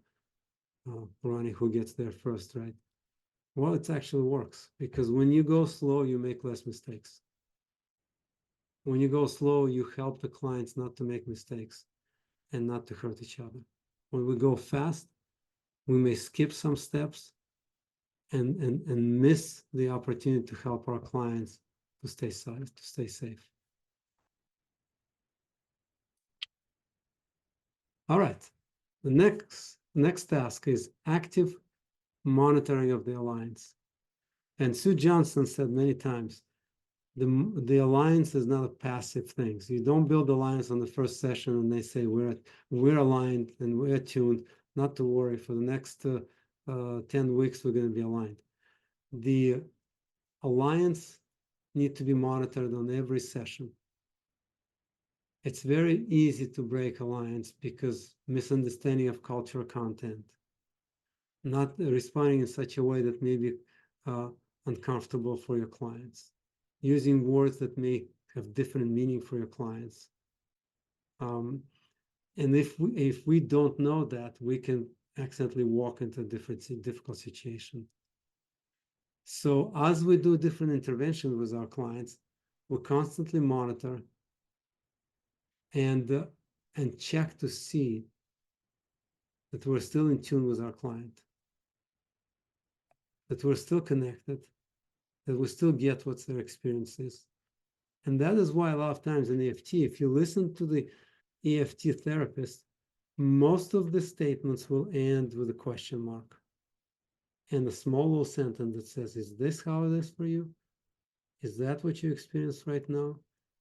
running, who gets there first, right? Well, it actually works, because when you go slow, you make less mistakes. When you go slow, you help the clients not to make mistakes and not to hurt each other. When we go fast, we may skip some steps and miss the opportunity to help our clients to stay safe. All right. The next task is active monitoring of the alliance. And Sue Johnson said many times, the alliance is not a passive thing. So you don't build alliance on the first session and they say we're aligned and we're attuned. Not to worry, for the next 10 weeks we're going to be aligned. The alliance need to be monitored on every session. It's very easy to break alliance because misunderstanding of cultural content, not responding in such a way that may be uncomfortable for your clients, using words that may have different meaning for your clients. And if we don't know that, we can accidentally walk into a difficult situation. So as we do different interventions with our clients, we constantly monitor and check to see that we're still in tune with our client, that we're still connected, that we still get what their experience is. And that is why a lot of times in EFT, if you listen to the EFT therapist, most of the statements will end with a question mark and a small little sentence that says, is this how it is for you? Is that what you experience right now?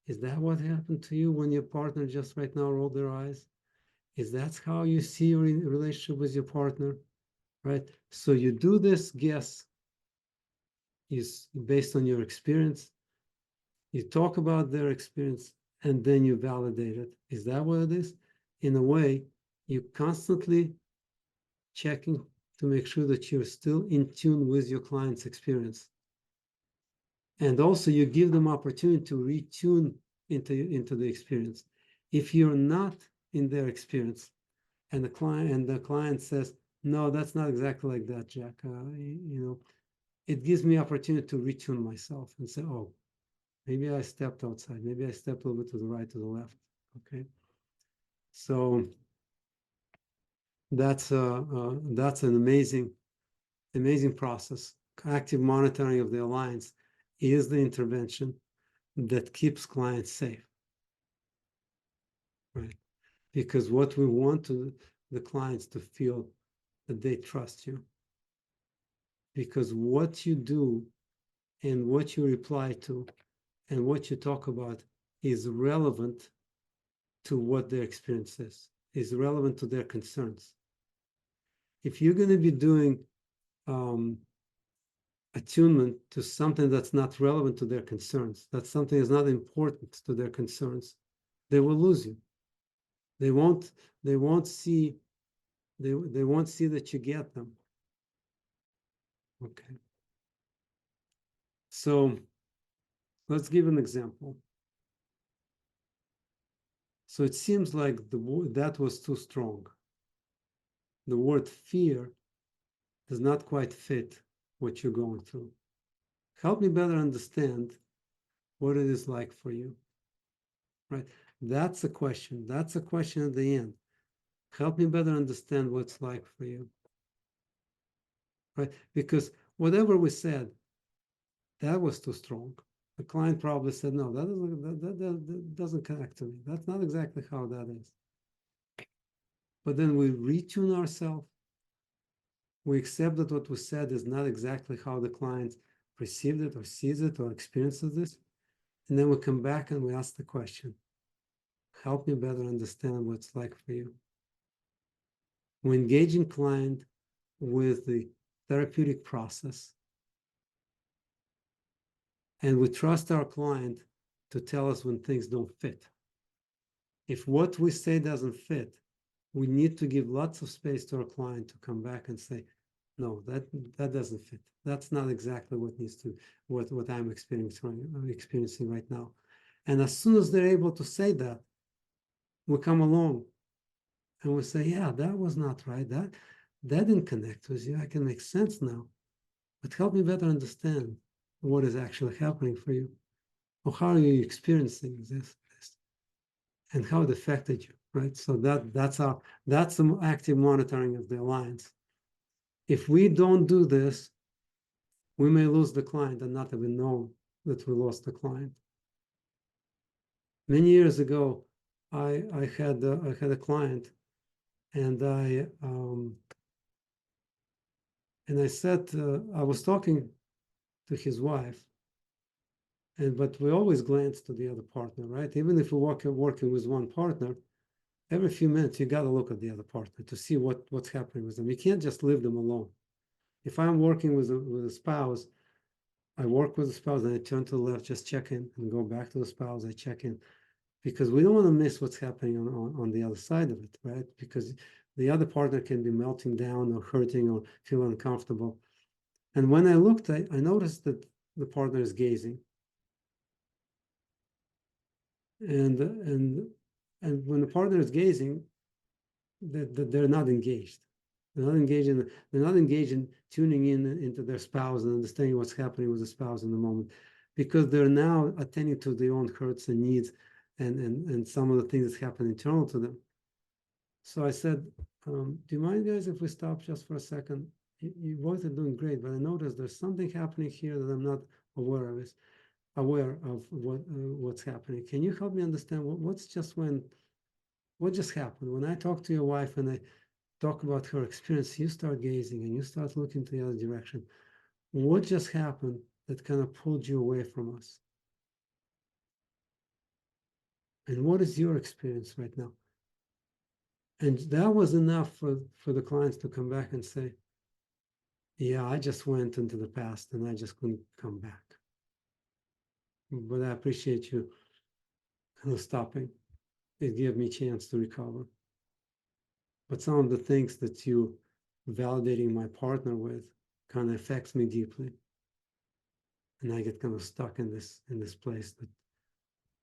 Is that what happened to you when your partner just right now rolled their eyes? Is that how you see your relationship with your partner? Right? So you do this guess is based on your experience. You talk about their experience and then you validate it. Is that what it is? in a way, you're constantly checking to make sure that you're still in tune with your client's experience. And also you give them opportunity to retune into the experience. If you're not in their experience and the client says, no, that's not exactly like that, Jack, it gives me opportunity to retune myself and say, oh, maybe I stepped outside, maybe I stepped a little bit to the right, to the left. Okay, so that's an amazing process. Active monitoring of the alliance is the intervention that keeps clients safe, right? Because what we want to the clients to feel that they trust you. Because what you do and what you reply to and what you talk about is relevant to what their experience is relevant to their concerns. If you're going to be doing attunement to something that's not relevant to their concerns, that something is not important to their concerns, they will lose you. They won't see that you get them. Okay. So let's give an example. So it seems like that was too strong. The word fear does not quite fit what you're going through. Help me better understand what it is like for you, right? That's a question. That's a question at the end. Help me better understand what it's like for you, right? Because whatever we said, that was too strong. The client probably said, no, that doesn't connect to me. That's not exactly how that is. But then we retune ourselves. We accept that what we said is not exactly how the client perceived it or sees it or experiences this. And then we come back and we ask the question, help me better understand what it's like for you. We engage in client with the therapeutic process. And we trust our client to tell us when things don't fit. If what we say doesn't fit, we need to give lots of space to our client to come back and say, no, that doesn't fit. That's not exactly what I'm experiencing right now. And as soon as they're able to say that, we come along and we say, yeah, that was not right. That didn't connect with you. I can make sense now. But help me better understand what is actually happening for you. Or how are you experiencing this and how it affected you, right? So that's the active monitoring of the alliance. If we don't do this, we may lose the client and not even know that we lost the client. Many years ago, I had a client, and I said I was talking to his wife, but we always glance to the other partner, right? Even if we're working with one partner, every few minutes you got to look at the other partner to see what's happening with them. You can't just leave them alone. If I'm working with a spouse, I work with the spouse and I turn to the left, just check in, and go back to the spouse, I check in, because we don't want to miss what's happening on the other side of it, right? Because the other partner can be melting down or hurting or feel uncomfortable. And when I looked, I noticed that the partner is gazing. And when the partner is gazing, that they're not engaged. They're not engaged in tuning into their spouse and understanding what's happening with the spouse in the moment, because they're now attending to their own hurts and needs and some of the things that happen internal to them. So I said, do you mind, guys, if we stop just for a second? You both are doing great, but I noticed there's something happening here that I'm not aware of what's happening. Can you help me understand what just happened? When I talk to your wife and I talk about her experience, you start gazing and you start looking to the other direction. What just happened that kind of pulled you away from us? And what is your experience right now? And that was enough for the clients to come back and say, yeah, I just went into the past and I just couldn't come back. But I appreciate you stopping. It gave me a chance to recover. but some of the things that you validating my partner with kind of affects me deeply. And I get kind of stuck in this place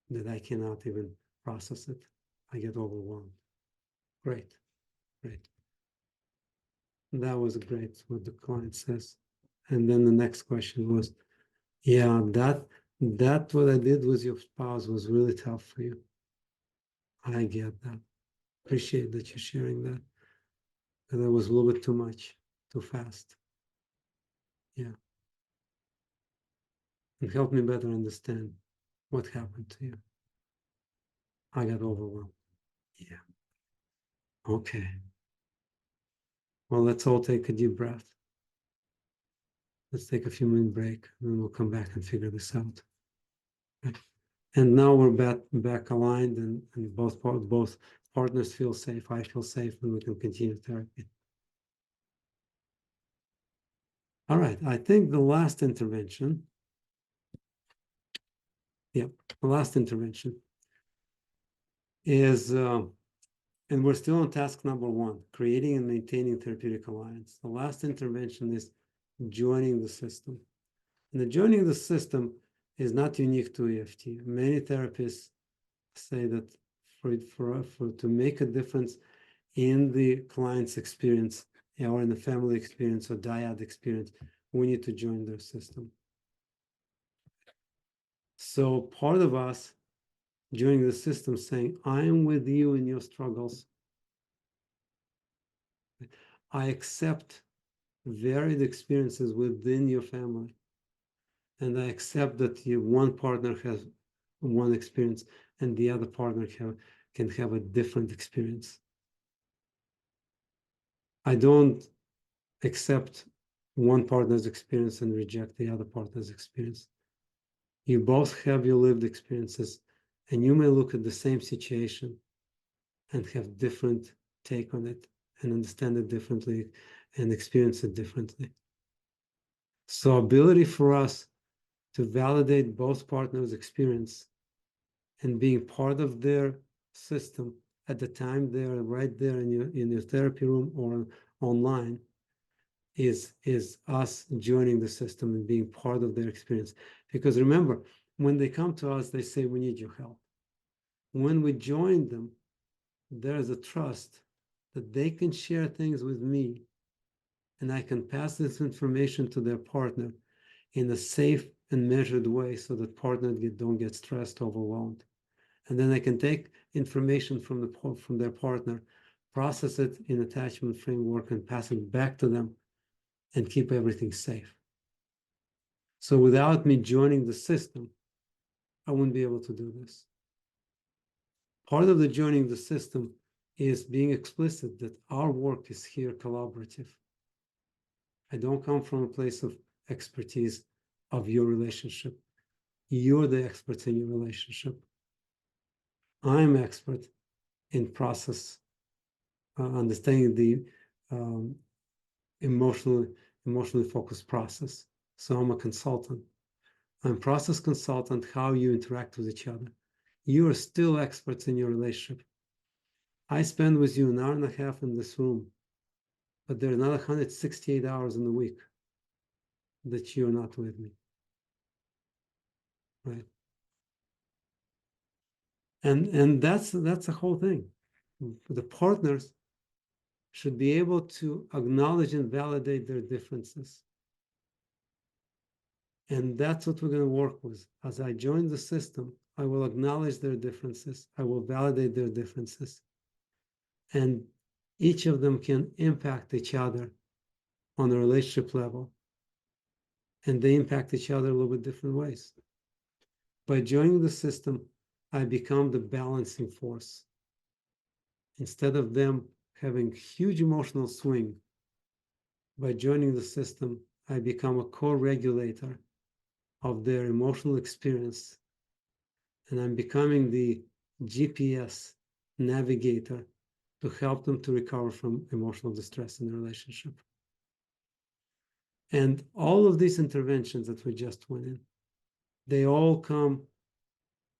that I cannot even process it. I get overwhelmed. Great. That was great, what the client says. And then the next question was, yeah, that what I did with your spouse was really tough for you. I get that. Appreciate that you're sharing that. And that was a little bit too much, too fast. Yeah. And help me better understand what happened to you. I got overwhelmed. Yeah. Okay. Well, let's all take a deep breath. Let's take a few minute break, and then we'll come back and figure this out. Okay. And now we're back aligned, and both partners feel safe. I feel safe, and we can continue therapy. All right. I think the last intervention. Yeah, the last intervention is, and we're still on task number 1, creating and maintaining therapeutic alliance. The last intervention is joining the system. And the joining the system is not unique to EFT. Many therapists say that to make a difference in the client's experience or in the family experience or dyad experience, we need to join their system. So part of us joining the system saying, I am with you in your struggles. I accept varied experiences within your family. And I accept that one partner has one experience and the other partner can have a different experience. I don't accept one partner's experience and reject the other partner's experience. You both have your lived experiences, and you may look at the same situation and have different take on it and understand it differently and experience it differently. So ability for us to validate both partners' experience and being part of their system at the time they're right there in your therapy room or online is us joining the system and being part of their experience. Because remember, when they come to us, they say, we need your help. When we join them, there's a trust that they can share things with me and I can pass this information to their partner in a safe and measured way so that partners don't get stressed, overwhelmed. And then I can take information from their partner, process it in attachment framework and pass it back to them and keep everything safe. So without me joining the system, I wouldn't be able to do this. Part of the joining the system is being explicit that our work is here collaborative. I don't come from a place of expertise of your relationship. You're the experts in your relationship. I'm expert in process, understanding the emotionally focused process. So I'm a consultant. I'm process consultant, how you interact with each other. You are still experts in your relationship. I spend with you an hour and a half in this room, but there are another 168 hours in the week that you're not with me, right? And that's the whole thing. The partners should be able to acknowledge and validate their differences. And that's what we're going to work with. As I join the system, I will acknowledge their differences. I will validate their differences. And each of them can impact each other on a relationship level. And they impact each other a little bit different ways. By joining the system, I become the balancing force. Instead of them having huge emotional swing, by joining the system, I become a co-regulator of their emotional experience. And I'm becoming the GPS navigator to help them to recover from emotional distress in the relationship. And all of these interventions that we just went in, they all come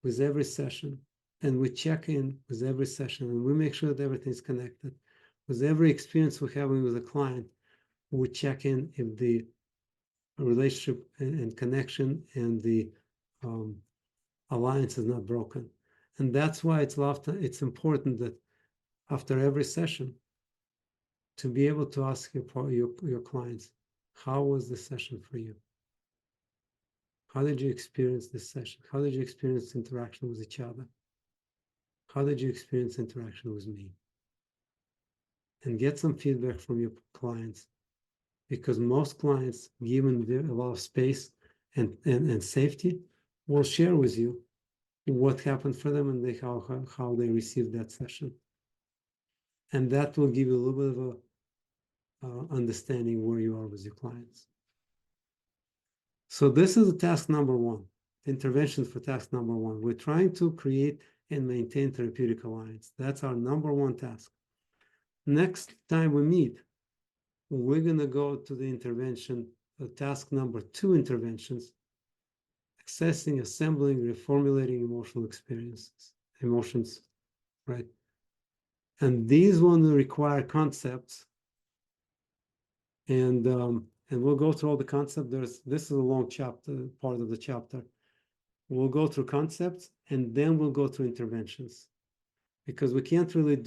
with every session, and we check in with every session, and we make sure that everything's connected. With every experience we're having with a client, we check in if the relationship and connection and the alliance is not broken. And that's why it's important that after every session, to be able to ask your clients, how was the session for you? How did you experience this session? How did you experience interaction with each other? How did you experience interaction with me? And get some feedback from your clients, because most clients, given a lot of space and safety, will share with you what happened for them and how they received that session. And that will give you a little bit of a understanding where you are with your clients. So this is task number one, intervention for task number one. We're trying to create and maintain therapeutic alliance. That's our number one task. Next time we meet, we're going to go to the intervention, task number two interventions, accessing, assembling, reformulating emotional emotions, right? And these ones require concepts. And we'll go through all the concepts. This is a long chapter, part of the chapter. We'll go through concepts and then we'll go through interventions, because we can't really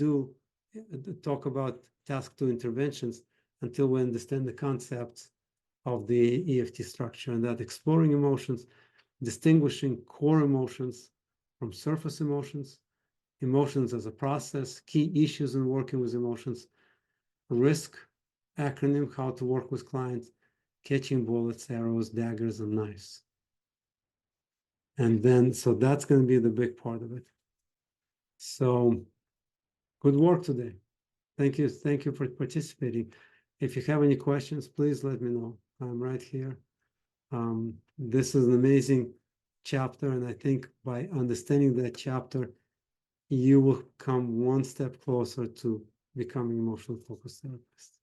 talk about task two interventions until we understand the concepts of the EFT structure, and that exploring emotions, distinguishing core emotions from surface emotions, emotions as a process, key issues in working with emotions, risk acronym, how to work with clients, catching bullets, arrows, daggers, and knives. And then, so that's going to be the big part of it. So good work today. Thank you for participating. If you have any questions, please let me know. I'm right here. This is an amazing chapter, and I think by understanding that chapter, you will come one step closer to becoming emotional focused therapist.